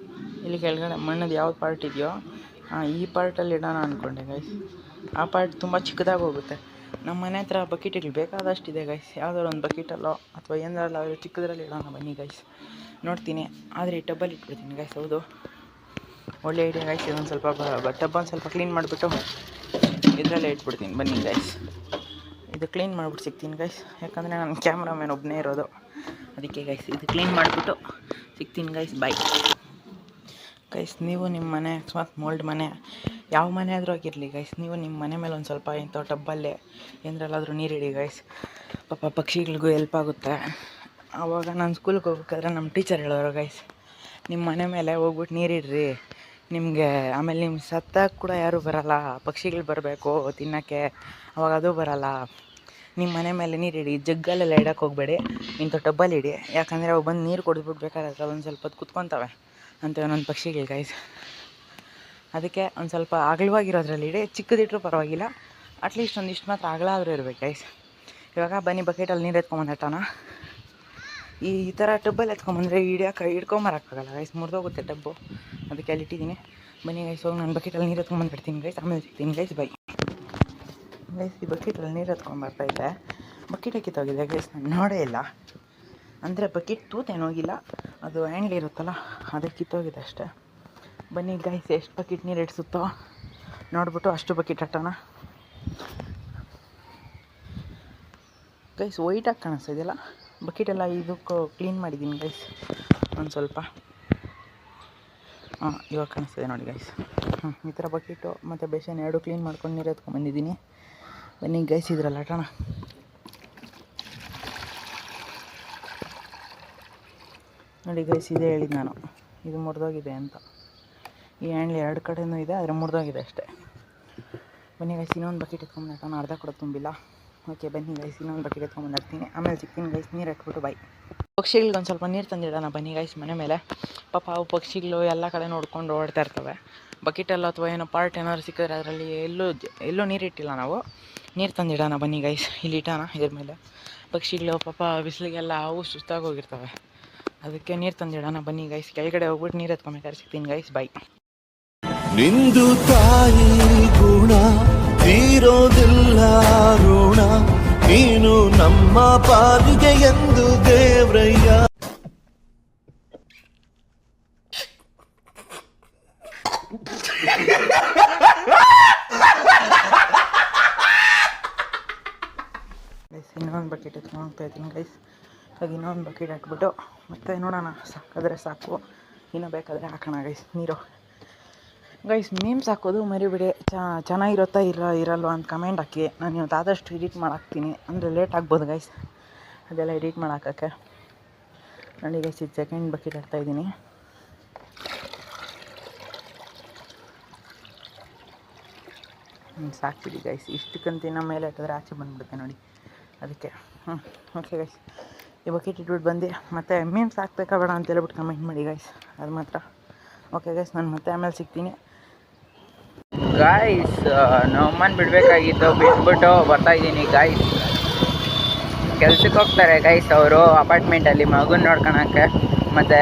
S1: ಇಲ್ಲಿ ಕೆಳಗಡೆ ಮಣ್ಣದು ಯಾವ್ದು ಪಾರ್ಟ್ ಇದೆಯೋ ಈ ಪಾರ್ಟಲ್ಲಿ ಇಡೋಣ ಅಂದ್ಕೊಂಡೆ ಗೈಸ್. ಆ ಪಾರ್ಟ್ ತುಂಬ ಚಿಕ್ಕದಾಗಿ ಹೋಗುತ್ತೆ. ನಮ್ಮ ಮನೆ ಹತ್ರ ಬಕೆಟ್ಗಳು ಬೇಕಾದಷ್ಟಿದೆ ಗೈಸ್. ಯಾವುದಾದ್ರು ಒಂದು ಬಕೆಟಲ್ಲೋ ಅಥವಾ ಏನಾದ್ರೂ ಚಿಕ್ಕದ್ರಲ್ಲಿ ಇಡೋಣ ಬನ್ನಿ ಗೈಸ್. ನೋಡ್ತೀನಿ, ಆದರೆ ಈ ಟಬ್ಬಲ್ಲಿ ಇಟ್ಬಿಡ್ತೀನಿ ಗೈಸ್. ಹೌದು, ಒಳ್ಳೆ ಐಡಿಯಾ ಗೈಸ್. ಇದೊಂದು ಸ್ವಲ್ಪ ಟಬ್ಬನ್ನು ಸ್ವಲ್ಪ ಕ್ಲೀನ್ ಮಾಡಿಬಿಟ್ಟು ಇದರಲ್ಲೇ ಇಟ್ಬಿಡ್ತೀನಿ ಬನ್ನಿ ಗೈಸ್. ಇದು ಕ್ಲೀನ್ ಮಾಡಿಬಿಟ್ಟು ಸಿಗ್ತೀನಿ ಗೈಸ್. ಯಾಕಂದರೆ ನಾನು ಕ್ಯಾಮ್ರಾಮ್ಯಾನ್ ಒಬ್ಬನೇ ಇರೋದು, ಅದಕ್ಕೆ ಗೈಸ್. ಇದು ಕ್ಲೀನ್ ಮಾಡಿಬಿಟ್ಟು ಸಿಗ್ತೀನಿ ಗೈಸ್. Bye guys. ನೀವು ನಿಮ್ಮ ಮನೆ ಅಕಸ್ಮಾತ್ ಮೋಲ್ಡ್ ಮನೆ, ಯಾವ ಮನೆ ಆದರೂ ಆಗಿರಲಿ ಗೈಸ್, ನೀವು ನಿಮ್ಮ ಮನೆ ಮೇಲೆ ಒಂದು ಸ್ವಲ್ಪ ಇಂಥ ಟಬ್ಬಲ್ಲೇ ಏನರಲ್ಲಾದರೂ ನೀರಿಡಿ ಗೈಸ್. ಪಾಪ ಪಕ್ಷಿಗಳಿಗೂ ಹೆಲ್ಪ್ ಆಗುತ್ತೆ. ಆವಾಗ ನಾನು ಸ್ಕೂಲಿಗೆ ಹೋಗ್ಬೇಕಾದ್ರೆ ನಮ್ಮ ಟೀಚರ್ ಹೇಳೋರು ಗೈಸ್, ನಿಮ್ಮ ಮನೆ ಮೇಲೆ ಹೋಗ್ಬಿಟ್ಟು ನೀರಿಡ್ರಿ, ನಿಮಗೆ ಆಮೇಲೆ ನಿಮ್ಮ ಸತ್ತಾಗ ಕೂಡ ಯಾರೂ ಬರೋಲ್ಲ, ಪಕ್ಷಿಗಳು ಬರಬೇಕು ತಿನ್ನೋಕ್ಕೆ, ಅವಾಗ ಅದು ಬರೋಲ್ಲ. ನಿಮ್ಮ ಮನೆ ಮೇಲೆ ನೀರಿಡಿ, ಜಗ್ಗಲ್ಲೆಲ್ಲ ಇಡೋಕ್ಕೆ ಹೋಗಬೇಡಿ, ಇಂಥ ಟಬ್ಬಲ್ಲಿ ಇಡಿ. ಯಾಕಂದರೆ ಅವು ಬಂದು ನೀರು ಕುಡಿದ್ಬಿಟ್ಟು ಬೇಕಾದ್ರೆ ಒಂದು ಸ್ವಲ್ಪ ಹೊತ್ತು ಕುತ್ಕೊತವೆ ಅಂತ ಒಂದೊಂದು ಪಕ್ಷಿಗಳು ಗೈಸ್. ಅದಕ್ಕೆ ಒಂದು ಸ್ವಲ್ಪ ಅಗಲವಾಗಿರೋದ್ರಲ್ಲಿ ಇಡಿ. ಚಿಕ್ಕದಿಟ್ಟರು ಪರವಾಗಿಲ್ಲ, ಅಟ್ಲೀಸ್ಟ್ ಒಂದಿಷ್ಟು ಮಾತ್ರ ಅಗಲ ಆದರೂ ಇರಬೇಕು ಗೈಸ್. ಇವಾಗ ಬನ್ನಿ ಬಕೆಟಲ್ಲಿ ನೀರು ಎತ್ಕೊಂಬಂದಿಟ್ಟೋಣ. ಈ ಥರ ಟಬ್ಬಲ್ಲಿ ಎತ್ಕೊಂಬಂದರೆ ಹಿಡ್ಕೊಂಬರೋಕ್ಕಾಗಲ್ಲ ಗೈಸ್, ಮುರಿದೋಗುತ್ತೆ ಟಬ್ಬು. ಅದಕ್ಕೆ ಅಲ್ಲಿ ಇಟ್ಟಿದ್ದೀನಿ ಬನ್ನಿ ಗೈಸ್. ಹೋಗಿ ನಾನು ಬಕೆಟಲ್ಲಿ ನೀರು ಎತ್ಕೊಂಬಂದಿರ್ತೀನಿ ಗೈಸ್. ಆಮೇಲೆ ಸಿಗ್ತೀನಿ ಗೈಸ್. Bye guys. ಈ ಬಕೆಟಲ್ಲಿ ನೀರು ಎತ್ಕೊಂಬರ್ತಾಯಿದ್ದೆ, ಬಕೆಟ್ ಕಿತ್ತೋಗಿದೆ ಗೈಸ್. ನಾನು ನೋಡೇ ಇಲ್ಲ. ಅಂದರೆ ಬಕೆಟ್ ತೂತೇನೋಗಿಲ್ಲ, ಅದು ಹ್ಯಾಂಡ್ಲ್ ಇರುತ್ತಲ್ಲ ಅದಕ್ಕೆ ಕಿತ್ತೋಗಿದೆ ಅಷ್ಟೇ. ಬನ್ನಿ ಗೈಸ್, ಎಷ್ಟು ಬಕೆಟ್ ನೀರು ಇಡಿಸುತ್ತೋ ನೋಡ್ಬಿಟ್ಟು ಅಷ್ಟು ಬಕೆಟ್ ಹಾಕೋಣ ಗೈಸ್. ವೈಟಾಗಿ ಕಾಣಿಸ್ತಾ ಇದೆಯಲ್ಲ ಬಕೆಟೆಲ್ಲ. ಇದಕ್ಕೂ ಕ್ಲೀನ್ ಮಾಡಿದ್ದೀನಿ ಗೈಸ್ ಒಂದು ಸ್ವಲ್ಪ. ಇವಾಗ ಕಾಣಿಸ್ತಿದೆ ನೋಡಿ ಗೈಸ್. ಈ ಥರ ಬಕೆಟು ಮತ್ತು ಬೇಸನ್ ಎರಡು ಕ್ಲೀನ್ ಮಾಡ್ಕೊಂಡು ನೀರು ಎತ್ಕೊಂಡ್ಬಂದಿದ್ದೀನಿ. ಬನ್ನಿ ಗೈಸ್, ಇದ್ರಲ್ಲಿ ಹಾಕೋಣ. ನೋಡಿ ಗೈಸ್, ಇದೇ ಹೇಳಿದ್ದು ನಾನು, ಇದು ಮುರಿದೋಗಿದೆ ಅಂತ. ಈ ಹ್ಯಾಂಡ್ಲ್ ಎರಡು ಕಡೆಯೂ ಇದೆ, ಆದರೆ ಮುರಿದೋಗಿದೆ ಅಷ್ಟೇ. ಬನ್ನಿ ಗೈಸ್, ಇನ್ನೊಂದು ಬಕೆಟ್ ಎತ್ಕೊಂಡ್ಬಂದಿರ್ತಾನೆ, ಅರ್ಧ ಕೂಡ ತುಂಬಿಲ್ಲ. ಓಕೆ ಬನ್ನಿ ಗೈಸ್, ಇನ್ನೊಂದು ಬಕೆಟ್ ಎತ್ಕೊಂಡ್ಬಂದಿರ್ತೀನಿ. ಆಮೇಲೆ ಸಿಗ್ತೀನಿ ಗೈಸ್. ನೀರು ಹಾಕ್ಬಿಟ್ಟು ಬಾಯ್. ಪಕ್ಷಿಗಳಿಗೆ ಒಂದು ಸ್ವಲ್ಪ ನೀರು ತಂದಿಡೋಣ ಬನ್ನಿ ಗೈಸ್ ಮನೆ ಮೇಲೆ. ಪಾಪ ಅವು ಪಕ್ಷಿಗಳು ಎಲ್ಲ ಕಡೆ ನೋಡ್ಕೊಂಡು ಓಡ್ತಾ ಇರ್ತವೆ. ಬಕೆಟಲ್ಲೋ ಅಥವಾ ಏನೋ ಪಾರ್ಟ್ ಏನಾದ್ರು ಸಿಕ್ಕಿದ್ರೆ ಅದರಲ್ಲಿ ಎಲ್ಲೂ ನೀರಿಟ್ಟಿಲ್ಲ ನಾವು. ನೀರು ತಂದಿಡೋಣ ಬನ್ನಿ ಗೈಸ್. ಇಲ್ಲಿ ಇಟ್ಟೋಣ ಇದ್ರ ಮೇಲೆ. ಪಕ್ಷಿಗಳು ಪಾಪ ಬಿಸಿಲಿಗೆಲ್ಲ ಅವು ಸುಸ್ತಾಗಿ ಹೋಗಿರ್ತವೆ. ಅದಕ್ಕೆ ನೀರು ತಂದಿಡೋಣ ಬನ್ನಿ ಗೈಸ್. ಕೆಳಗಡೆ ಹೋಗ್ಬಿಟ್ಟು ನೀರು ಎತ್ಕೊಂಬೇಕಾದ್ರೆ ಸಿಗ್ತೀನಿ ಗೈಸ್. ಬಾಯ್.
S2: ನಿಂದು ತಾಯಿ ಗುಣ ತೀರೋದಿಲ್ಲ ಋಣ, ನೀನು ನಮ್ಮ ಪಾಲಿಗೆ ಎಂದು ದೇವ್ರಯ್ಯ.
S1: ಇನ್ನೊಂದು ಬಕೆಟ್ ಎತ್ಕೊಂಡು ಹೋಗ್ತಾ ಇದ್ದೀನಿ ಗೈಸ್. ಅದು ಇನ್ನೊಂದು ಬಕೆಟ್ ಹಾಕ್ಬಿಟ್ಟು ಮತ್ತೆ ನೋಡೋಣ, ಸಾಕಾದರೆ ಸಾಕು, ಇನ್ನೂ ಬೇಕಾದರೆ ಹಾಕೋಣ ಗೈಸ್ ನೀರು. ಗೈಸ್ ಮೀಮ್ಸ್ ಹಾಕೋದು ಮರಿಬಿಡಿ, ಚೆನ್ನಾಗಿರುತ್ತಾ ಇರಲ್ವ ಅಂತ ಕಮೆಂಟ್ ಹಾಕಿ. ನಾನು ಇವತ್ತು ಆದಷ್ಟು ಎಡಿಟ್ ಮಾಡಾಕ್ತೀನಿ, ಅಂದರೆ ಲೇಟ್ ಆಗ್ಬೋದು ಗೈಸ್ ಅದೆಲ್ಲ ಎಡಿಟ್ ಮಾಡಾಕೋಕ್ಕೆ. ನೋಡಿ ಗೈಸ್, ಇದು ಸೆಕೆಂಡ್ ಬಕೆಟ್ ಹಾಕ್ತಾಯಿದ್ದೀನಿ. ಸಾಕ್ಬಿಡಿ ಗೈಸ್, ಇಷ್ಟಕ್ಕಂತಿನ ಮೇಲೆ ಹಾಕಿದ್ರೆ ಆಚೆ ಬಂದುಬಿಡುತ್ತೆ ನೋಡಿ, ಅದಕ್ಕೆ. ಓಕೆ ಗೈಸ್, ಈ ಬಕೆಟ್ ಇಟ್ಬಿಟ್ಟು ಬಂದು ಮತ್ತೆ ಮೀಮ್ಸ್ ಹಾಕ್ಬೇಕಾ ಬೇಡ ಅಂತ ಹೇಳ್ಬಿಟ್ಟು ಕಮೆಂಟ್ ಮಾಡಿ ಗೈಸ್, ಅದು ಮಾತ್ರ. ಓಕೆ ಗೈಸ್, ನಾನು ಮತ್ತೆ ಆಮೇಲೆ ಸಿಗ್ತೀನಿ ಗಾಯ್ಸ್. ನಮ್ಮನ್ನು ಬಿಡಬೇಕಾಗಿತ್ತು, ಬಿಟ್ಬಿಟ್ಟು ಬರ್ತಾಯಿದ್ದೀನಿ ಗಾಯ್ಸ್. ಕೆಲ್ಸಕ್ಕೆ ಹೋಗ್ತಾರೆ ಗೈಸ್ ಅವರು ಅಪಾರ್ಟ್ಮೆಂಟಲ್ಲಿ ಮಗುನ ನೋಡ್ಕೊಳಕ್ಕೆ, ಮತ್ತು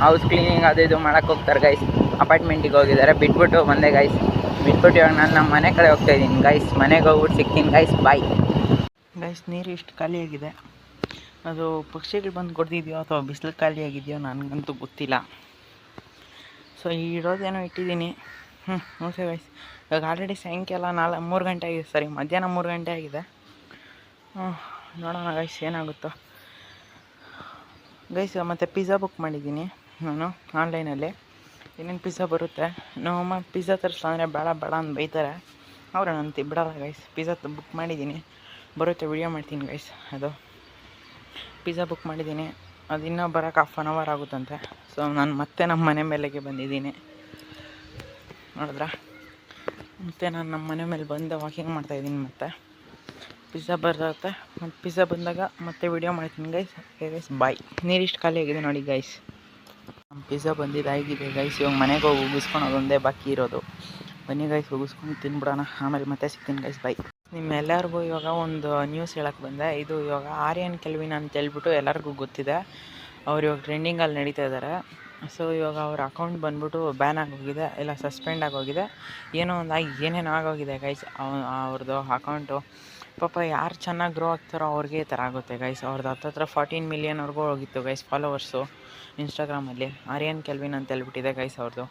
S1: ಹೌಸ್ ಕ್ಲೀನಿಂಗ್ ಅದು ಇದು ಮಾಡೋಕ್ಕೆ ಹೋಗ್ತಾರೆ ಗೈಸ್. ಅಪಾರ್ಟ್ಮೆಂಟಿಗೆ ಹೋಗಿದ್ದಾರೆ, ಬಿಟ್ಬಿಟ್ಟು ಬಂದೆ ಗೈಸ್. ಬಿಟ್ಬಿಟ್ಟು ಇವಾಗ ನಾನು ನಮ್ಮ ಮನೆ ಕಡೆ ಹೋಗ್ತಾಯಿದ್ದೀನಿ ಗೈಸ್. ಮನೆಗೆ ಹೋಗ್ಬಿಟ್ಟು ಸಿಗ್ತೀನಿ ಗೈಸ್, ಬಾಯ್ ಗೈಸ್. ನೀರು ಇಷ್ಟು ಖಾಲಿಯಾಗಿದೆ, ಅದು ಪಕ್ಷಿಗಳು ಬಂದು ಕೊಡ್ತಿದೆಯೋ ಅಥವಾ ಬಿಸಿಲು ಖಾಲಿಯಾಗಿದೆಯೋ ನನಗಂತೂ ಗೊತ್ತಿಲ್ಲ. ಸೊ ಇರೋದೇನೋ ಇಟ್ಟಿದ್ದೀನಿ. ಓಕೆ ಗೈಸ್, ಇವಾಗ ಆಲ್ರೆಡಿ ಸಾಯಂಕಾಲ 3 ಗಂಟೆ ಆಗಿದೆ, ಸರಿ ಮಧ್ಯಾಹ್ನ 3 ಗಂಟೆ ಆಗಿದೆ. ನೋಡೋಣ ಗೈಸ್ ಏನಾಗುತ್ತೋ ಗೈಸ್. ಮತ್ತು ಪಿಜ್ಜಾ ಬುಕ್ ಮಾಡಿದ್ದೀನಿ ನಾನು ಆನ್ಲೈನಲ್ಲಿ. ಏನೇನು ಪಿಜ್ಜಾ ಬರುತ್ತೆ, ನಮ್ಮಮ್ಮ ಪಿಜ್ಜಾ ತರಿಸ್ತಾ ಅಂದರೆ ಬೇಡ ಅಂತ ಬೈತಾರೆ, ಅವರು ನಾನು ಬಿಡಲ್ಲ ಗೈಸ್. ಪಿಜ್ಜಾ ಬುಕ್ ಮಾಡಿದ್ದೀನಿ, ಬರುತ್ತೆ, ವಿಡಿಯೋ ಮಾಡ್ತೀನಿ ಗೈಸ್. ಅದು ಪಿಜ್ಜಾ ಬುಕ್ ಮಾಡಿದ್ದೀನಿ, ಅದು ಇನ್ನೂ ಬರೋಕ್ಕೆ 1/2 hour ಆಗುತ್ತಂತೆ. ಸೊ ನಾನು ಮತ್ತೆ ನಮ್ಮ ಮನೆ ಮೇಲೆಗೆ ಬಂದಿದ್ದೀನಿ, ನೋಡಿದ್ರಾ. ಮತ್ತು ನಾನು ನಮ್ಮ ಮನೆ ಮೇಲೆ ಬಂದು ವಾಕಿಂಗ್ ಮಾಡ್ತಾಯಿದ್ದೀನಿ. ಮತ್ತು ಪಿಜ್ಜಾ ಬರುತ್ತೆ, ಮತ್ತು ಪಿಜ್ಜಾ ಬಂದಾಗ ಮತ್ತೆ ವಿಡಿಯೋ ಮಾಡ್ತೀನಿ ಗೈಸ್. ಓಕೆ ಗೈಸ್, ಬಾಯ್. ನೀರಿಷ್ಟು ಖಾಲಿ ಆಗಿದೆ ನೋಡಿ ಗೈಸ್. ನಮ್ಮ ಪಿಜ್ಜಾ ಬಂದಿದ್ದಾಗಿದೆ ಗೈಸ್. ಇವಾಗ ಮನೆಗೆ ಹೋಗಿ ಉಗಿಸ್ಕೊಳೋದೊಂದೇ ಬಾಕಿ ಇರೋದು. ಬನ್ನಿ ಗೈಸ್, ಉಗಿಸ್ಕೊಂಡು ತಿನ್ಬಿಡೋಣ, ಆಮೇಲೆ ಮತ್ತೆ ಸಿಗ್ತೀನಿ ಗೈಸ್, ಬಾಯ್. ನಿಮ್ಮೆಲ್ಲರಿಗೂ ಇವಾಗ ಒಂದು ನ್ಯೂಸ್ ಹೇಳಕ್ಕೆ ಬಂದೆ. ಇದು ಇವಾಗ ಆರ್ಯನ್ ಕೆಲ್ವಿನ್ ಅಂತ ಹೇಳ್ಬಿಟ್ಟು ಎಲ್ಲರಿಗೂ ಗೊತ್ತಿದೆ. ಅವ್ರು ಇವಾಗ ಟ್ರೆಂಡಿಂಗಲ್ಲಿ ನಡೀತಾ ಇದ್ದಾರೆ. ಸೊ ಇವಾಗ ಅವ್ರ ಅಕೌಂಟ್ ಬಂದ್ಬಿಟ್ಟು ಬ್ಯಾನ್ ಆಗೋಗಿದೆ, ಇಲ್ಲ ಸಸ್ಪೆಂಡ್ ಆಗೋಗಿದೆ, ಏನೋ ಒಂದಾಗಿ ಏನೇನು ಆಗೋಗಿದೆ ಗೈಸ್. ಅವ್ರದ್ದು ಅಕೌಂಟು ಪಾಪ ಯಾರು ಚೆನ್ನಾಗಿ ಗ್ರೋ ಆಗ್ತಾರೋ ಅವ್ರಿಗೆ ಈ ಥರ ಆಗುತ್ತೆ ಗೈಸ್. ಅವ್ರದ್ದು ಹತ್ತತ್ರ 14 ಮಿಲಿಯನ್ವರೆಗೂ ಹೋಗಿತ್ತು ಗೈಸ್ ಫಾಲೋವರ್ಸು ಇನ್ಸ್ಟಾಗ್ರಾಮಲ್ಲಿ. ಆರ್ಯನ್ ಕೆಲ್ವಿನ್ ಅಂತ ಹೇಳ್ಬಿಟ್ಟಿದೆ ಗೈಸ್ ಅವ್ರದ್ದು.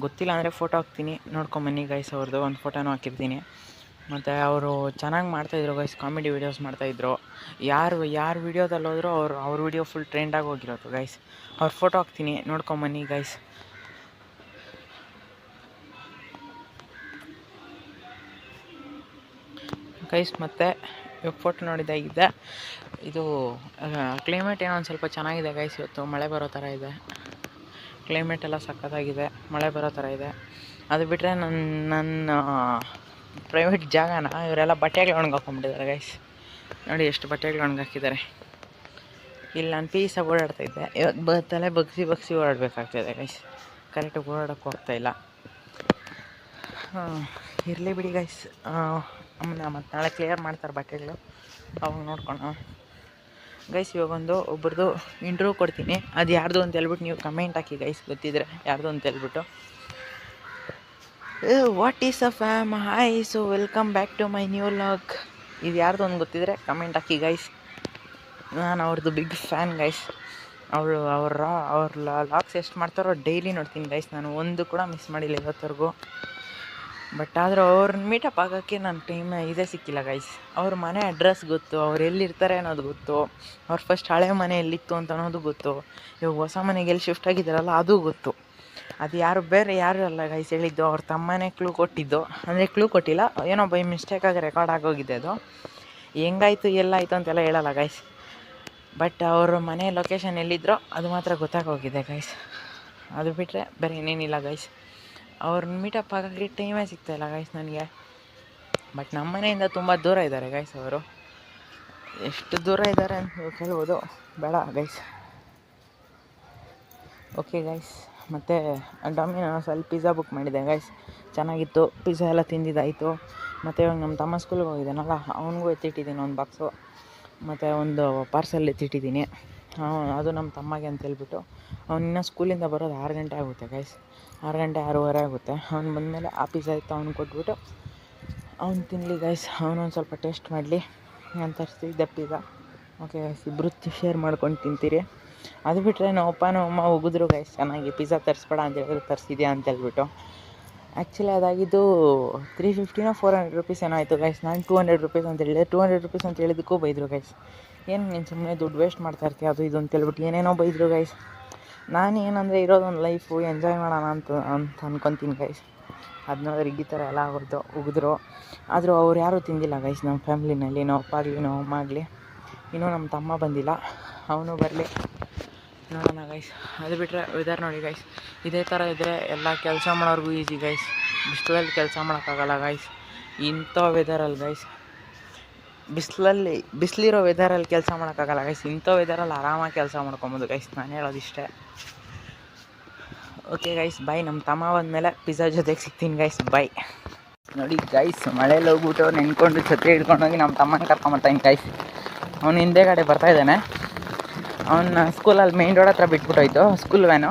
S1: ಗೊತ್ತಿಲ್ಲ ಅಂದರೆ ಫೋಟೋ ಹಾಕ್ತೀನಿ, ನೋಡ್ಕೊಂಬನ್ನಿ ಗೈಸ್. ಅವ್ರದ್ದು ಒಂದು ಫೋಟೋನೂ ಹಾಕಿರ್ತೀನಿ. ಮತ್ತು ಅವರು ಚೆನ್ನಾಗಿ ಮಾಡ್ತಾಯಿದ್ರು ಗೈಸ್, ಕಾಮಿಡಿ ವೀಡಿಯೋಸ್ ಮಾಡ್ತಾಯಿದ್ರು. ಯಾರು ವೀಡಿಯೋದಲ್ಲಿ ಹೋದರೂ ಅವ್ರ ವೀಡಿಯೋ ಫುಲ್ ಟ್ರೆಂಡಾಗಿ ಹೋಗಿರೋದು ಗೈಸ್. ಅವ್ರ ಫೋಟೋ ಹಾಕ್ತೀನಿ, ನೋಡ್ಕೊಂಬನ್ನಿ ಗೈಸ್. ಗೈಸ್ ಮತ್ತು ಇವಾಗ ಫೋಟೋ ನೋಡಿದ್ದಾಗಿದೆ. ಇದು ಕ್ಲೈಮೇಟ್ ಏನೋ ಒಂದು ಸ್ವಲ್ಪ ಚೆನ್ನಾಗಿದೆ ಗೈಸ್. ಇವತ್ತು ಮಳೆ ಬರೋ ಥರ ಇದೆ, ಕ್ಲೈಮೇಟ್ ಎಲ್ಲ ಸಖತ್ತಾಗಿದೆ, ಮಳೆ ಬರೋ ಥರ ಇದೆ. ಅದು ಬಿಟ್ಟರೆ ನನ್ನ ಪ್ರೈವೇಟ್ ಜಾಗನ ಇವರೆಲ್ಲ ಬಟ್ಟೆಗಳು ಒಣಗಾಕೊಂಬಿಟ್ಟಿದ್ದಾರೆ ಗೈಸ್. ನೋಡಿ ಎಷ್ಟು ಬಟ್ಟೆಗಳು ಒಣಗಾಕಿದ್ದಾರೆ. ಇಲ್ಲಿ ನಾನು ಪೀಸಾಗಿ ಓಡಾಡ್ತಾಯಿದ್ದೆ, ಇವಾಗ ತಲೆ ಬಗ್ಸಿ ಓಡಾಡಬೇಕಾಗ್ತಾಯಿದೆ ಗೈಸ್. ಕರೆಕ್ಟಾಗಿ ಓಡಾಡೋಕ್ಕೆ ಹೋಗ್ತಾಯಿಲ್ಲ. ಇರಲಿ ಬಿಡಿ ಗೈಸ್, ಆಮೇಲೆ ಮತ್ತು ನಾಳೆ ಕ್ಲಿಯರ್ ಮಾಡ್ತಾರೆ ಬಟ್ಟೆಗಳು, ಅವಾಗ ನೋಡ್ಕೊಂಡು ಗೈಸ್. ಇವಾಗೊಂದು ಒಬ್ರದ್ದು ಇಂಟ್ರ್ಯೂ ಕೊಡ್ತೀನಿ, ಅದು ಯಾರ್ದು ಅಂತ ಹೇಳ್ಬಿಟ್ಟು ನೀವು ಕಮೆಂಟ್ ಹಾಕಿ ಗೈಸ್, ಗೊತ್ತಿದ್ರೆ ಯಾರ್ದು ಅಂತ ಹೇಳ್ಬಿಟ್ಟು. What is a fam, hi, so welcome back to my new vlog. ಇದು ಯಾರ್ದು ಒಂದು ಗೊತ್ತಿದ್ರೆ ಕಮೆಂಟ್ ಹಾಕಿ ಗೈಸ್. ನಾನು ಅವ್ರದ್ದು ಬಿಗ್ ಫ್ಯಾನ್ ಗೈಸ್. ಅವ್ರ ಲಾಗ್ಸ್ ಎಷ್ಟು ಮಾಡ್ತಾರೋ ಡೈಲಿ ನೋಡ್ತೀನಿ ಗೈಸ್. ನಾನು ಒಂದು ಕೂಡ ಮಿಸ್ ಮಾಡಿಲ್ಲ ಇವತ್ತವರೆಗೂ. ಬಟ್ ಆದರೂ ಅವ್ರನ್ನ ಮೀಟಪ್ ಆಗೋಕ್ಕೆ ನನ್ನ ಟೈಮ್ ಇದೇ ಸಿಕ್ಕಿಲ್ಲ ಗೈಸ್. ಅವ್ರ ಮನೆ ಅಡ್ರೆಸ್ ಗೊತ್ತು, ಅವ್ರು ಎಲ್ಲಿರ್ತಾರೆ ಅನ್ನೋದು ಗೊತ್ತು, ಅವ್ರು ಫಸ್ಟ್ ಹಳೆ ಮನೆ ಎಲ್ಲಿತ್ತು ಅಂತ ಅನ್ನೋದು ಗೊತ್ತು, ಇವಾಗ ಹೊಸ ಮನೆಗೆ ಎಲ್ಲಿ ಶಿಫ್ಟ್ ಆಗಿದ್ದಾರಲ್ಲ ಅದು ಗೊತ್ತು. ಅದು ಬೇರೆ ಯಾರು ಅಲ್ಲ ಗೈಸ್ ಹೇಳಿದ್ದು, ಅವ್ರ ತಮ್ಮನೇ ಕ್ಲೂ ಕೊಟ್ಟಿದ್ದು. ಅಂದರೆ ಕ್ಲೂ ಕೊಟ್ಟಿಲ್ಲ, ಏನೋ ಬೈ ಮಿಸ್ಟೇಕಾಗಿ ರೆಕಾರ್ಡ್ ಆಗೋಗಿದೆ. ಅದು ಹೆಂಗಾಯಿತು ಎಲ್ಲಾಯಿತು ಅಂತೆಲ್ಲ ಹೇಳಲ್ಲ ಗೈಸ್. ಬಟ್ ಅವ್ರ ಮನೆ ಲೊಕೇಶನ್ ಎಲ್ಲಿದ್ದರೋ ಅದು ಮಾತ್ರ ಗೊತ್ತಾಗೋಗಿದೆ ಗೈಸ್. ಅದು ಬಿಟ್ಟರೆ ಬೇರೆ ಏನೇನಿಲ್ಲ ಗೈಸ್. ಅವ್ರನ್ನ ಮೀಟಪ್ ಆಗೋಕ್ಕೆ ಟೈಮೇ ಸಿಗ್ತಾಯಿಲ್ಲ ಗೈಸ್ ನನಗೆ. ಬಟ್ ನಮ್ಮ ಮನೆಯಿಂದ ತುಂಬ ದೂರ ಇದ್ದಾರೆ ಗೈಸ್ ಅವರು. ಎಷ್ಟು ದೂರ ಇದ್ದಾರೆ ಅಂತ ನೀವು ಕೇಳ್ಬೋದು, ಬೇಡ ಗೈಸ್. ಓಕೆ ಗೈಸ್, ಮತ್ತು ಡೊಮಿನೋಸಲ್ಲಿ ಪಿಜ್ಜಾ ಬುಕ್ ಮಾಡಿದೆ ಗೈಸ್, ಚೆನ್ನಾಗಿತ್ತು. ಪಿಜ್ಜಾ ಎಲ್ಲ ತಿಂದಿದ್ದಾಯಿತು. ಮತ್ತು ಇವಾಗ ನಮ್ಮ ತಮ್ಮ ಸ್ಕೂಲ್ಗೆ ಹೋಗಿದ್ದಾನಲ್ಲ, ಅವನಿಗೂ ಎತ್ತಿಟ್ಟಿದ್ದೀನಿ ಒಂದು ಬಾಕ್ಸು, ಮತ್ತು ಒಂದು ಪಾರ್ಸಲ್ ಎತ್ತಿಟ್ಟಿದ್ದೀನಿ. ಅದು ನಮ್ಮ ತಮ್ಮಗೆ ಅಂತ ಹೇಳ್ಬಿಟ್ಟು. ಅವನಿನ್ನ ಸ್ಕೂಲಿಂದ ಬರೋದು 6 ಗಂಟೆ ಆಗುತ್ತೆ ಗೈಸ್, 6 ಗಂಟೆ 6:15 ಆಗುತ್ತೆ. ಅವ್ನು ಬಂದಮೇಲೆ ಆ ಪಿಜ್ಜಾ ಇತ್ತು ಅವ್ನು ಕೊಟ್ಬಿಟ್ಟು ಅವ್ನು ತಿನ್ನಲಿ ಗೈಸ್. ಅವನೊಂದು ಸ್ವಲ್ಪ ಟೇಸ್ಟ್ ಮಾಡಲಿ. ನಾನು ತರಿಸ್ತಿದ್ದೆ ಪಿಜ್ಜಾ. ಓಕೆ ಗೈಸ್, ಇಬ್ಬರು ಶೇರ್ ಮಾಡ್ಕೊಂಡು ತಿಂತೀರಿ. ಅದು ಬಿಟ್ಟರೆ ನಮ್ಮ ಅಪ್ಪ ನಮ್ಮ ಅಮ್ಮ ಉಗಿದ್ರು ಗೈಸ್ ಚೆನ್ನಾಗಿ, ಪಿಜ್ಜಾ ತರಿಸ್ಬೇಡ ಅಂತ ಹೇಳಿದ್ರು, ತರಿಸಿದ್ಯಾ ಅಂತ ಹೇಳ್ಬಿಟ್ಟು. ಆ್ಯಕ್ಚುಲಿ ಅದಾಗಿದ್ದು 350 400 ರುಪೀಸ್ ಏನೋ ಆಯಿತು ಗೈಸ್. ನಾನು 200 ರುಪೀಸ್ ಅಂತ ಹೇಳಿದೆ. 200 ರುಪೀಸ್ ಅಂತ ಹೇಳಿದ್ದಕ್ಕೂ ಬೈದರು ಗೈಸ್. ಏನು ನೀನು ಸುಮ್ಮನೆ ದುಡ್ಡು ವೇಸ್ಟ್ ಮಾಡ್ತಾ ಇರ್ತೀಯ ಅದು ಇದು ಅಂತ ಹೇಳ್ಬಿಟ್ಟು ಏನೇನೋ ಬೈದರು ಗೈಸ್. ನಾನು ಏನಂದರೆ ಇರೋದೊಂದು ಲೈಫು, ಎಂಜಾಯ್ ಮಾಡೋಣ ಅಂತ ಅಂದ್ಕೊತೀನಿ ಗೈಸ್. ಅದು ನೋಡಿದ್ರೆ ಈ ಥರ ಎಲ್ಲ ಉಗಿದ್ರು. ಆದರೂ ಅವ್ರು ಯಾರೂ ತಿಂದಿಲ್ಲ ಗೈಸ್ ನಮ್ಮ ಫ್ಯಾಮ್ಲಿನಲ್ಲಿ, ನಮ್ಮ ಅಪ್ಪ ಆಗಲಿ ನಮ್ಮ ಅಮ್ಮ ಆಗಲಿ. ಇನ್ನೂ ನಮ್ಮ ತಮ್ಮ ಬಂದಿಲ್ಲ, ಅವನು ಬರಲಿ ನೋಡೋಣ ಗೈಸ್. ಅದು ಬಿಟ್ಟರೆ ವೆದರ್ ನೋಡಿ ಗೈಸ್, ಇದೇ ಥರ ಇದ್ದರೆ ಎಲ್ಲ ಕೆಲಸ ಮಾಡೋರ್ಗೂ ಈಸಿ ಗೈಸ್. ಬಿಸಿಲಲ್ಲಿ ಕೆಲಸ ಮಾಡೋಕ್ಕಾಗಲ್ಲ ಗೈಸ್ ಇಂಥ ವೆದರಲ್ಲಿ ಗೈಸ್. ಬಿಸಿಲಿರೋ ವೆದರಲ್ಲಿ ಕೆಲಸ ಮಾಡೋಕ್ಕಾಗಲ್ಲ ಗೈಸ್. ಇಂಥ ವೆದರಲ್ಲಿ ಆರಾಮಾಗಿ ಕೆಲಸ ಮಾಡ್ಕೊಬೋದು ಗೈಸ್. ನಾನು ಹೇಳೋದಿಷ್ಟೇ. ಓಕೆ ಗೈಸ್, ಬಾಯ್. ನಮ್ಮ ತಮ್ಮ ಬಂದಮೇಲೆ ಪಿಜ್ಜಾ ಜೊತೆಗೆ ಸಿಗ್ತೀನಿ ಗೈಸ್, ಬಾಯ್. ನೋಡಿ ಗೈಸ್, ಮಳೇಲಿ ಹೋಗ್ಬಿಟ್ಟು ನೆನ್ಕೊಂಡು ಛತ್ರಿ ಹಿಡ್ಕೊಂಡೋಗಿ ನಮ್ಮ ತಮ್ಮನ ಕರ್ಕೊಂಬರ್ತಾಯಿನಿ ಗೈಸ್. ಅವ್ನು ಹಿಂದೆಗಡೆ ಬರ್ತಾಯಿದ್ದಾನೆ. ಅವನ್ನ ಸ್ಕೂಲಲ್ಲಿ ಮೇನ್ ರೋಡ್ ಹತ್ರ ಬಿಟ್ಬಿಟ್ಟೋಯ್ತು ಸ್ಕೂಲ್ ವ್ಯಾನು.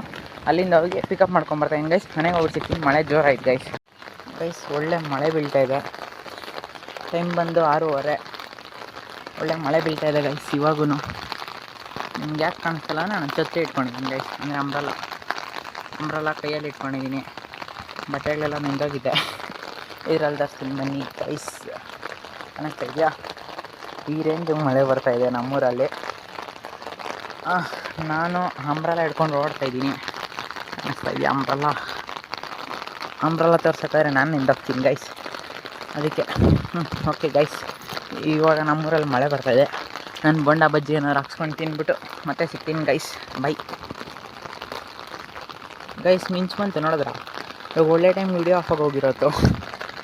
S1: ಅಲ್ಲಿಂದ ಹೋಗಿ ಪಿಕಪ್ ಮಾಡ್ಕೊಂಬರ್ತಾಯಿನಿ ಗೈಸ್. ಮನೆಗೆ ಹೋಗ್ಬಿಟ್ಟು ಸಿಗ್ತೀನಿ. ಮಳೆ ಜೋರಾಯ್ತು ಗೈಸ್. ಗೈಸ್ ಒಳ್ಳೆ ಮಳೆ ಬೀಳ್ತಾಯಿದೆ. ಟೈಮ್ ಬಂದು 6:30. ಒಳ್ಳೆ ಮಳೆ ಬೀಳ್ತಾಯಿದೆ ಗೈಸ್ ಇವಾಗೂ. ನಿಮ್ಗೆ ಯಾಕೆ ಕಾಣಿಸ್ತಲ್ಲ, ನಾನು ಛತ್ರಿ ಇಟ್ಕೊಂಡಿದ್ದೀನಿ ಗೈಸ್, ಅಂದರೆ ಅಂಬ್ರಲ್ಲ ಕೈಯಲ್ಲಿ ಇಟ್ಕೊಂಡಿದ್ದೀನಿ. ಬಟ್ಟೆಗಳೆಲ್ಲ ನೆಂದೋಗಿದೆ. ಇದರಲ್ಲಿ ತರಿಸ್ತೀನಿ ಬನ್ನಿ ಗೈಸ್. ಕಾಣಿಸ್ತಾ ಇದೆಯಾ? ಈ ರೇಂಜ್ ಮಳೆ ಬರ್ತಾಯಿದೆ ನಮ್ಮೂರಲ್ಲಿ. ನಾನು ಅಂಬ್ರಲ್ಲ ಹಿಡ್ಕೊಂಡು ಓಡ್ತಾಯಿದ್ದೀನಿ. ಕಾಣಿಸ್ತಾ ಇದೆಯಾ ಅಂಬ್ರಲ್ಲ ತೋರ್ಸೋಕ್ಕಾದ್ರೆ ನಾನು ನಿಂದೋಗ್ತೀನಿ ಗೈಸ್, ಅದಕ್ಕೆ. ಓಕೆ ಗೈಸ್, ಇವಾಗ ನಮ್ಮೂರಲ್ಲಿ ಮಳೆ ಬರ್ತಾಯಿದೆ. ನಾನು ಬೋಂಡ ಬಜ್ಜಿ ಏನಾದ್ರು ಹಾಕ್ಸ್ಕೊಂಡು ತಿಂದ್ಬಿಟ್ಟು ಮತ್ತೆ ಸಿಗ್ತೀನಿ ಗೈಸ್, ಬೈ. ಗೈಸ್ ಮಿಂಚು ಬಂತು ನೋಡಿದ್ರ? ಇವಾಗ ಒಳ್ಳೆ ಟೈಮ್ ವೀಡಿಯೋ ಆಫಾಗಿ ಹೋಗಿರೋದು.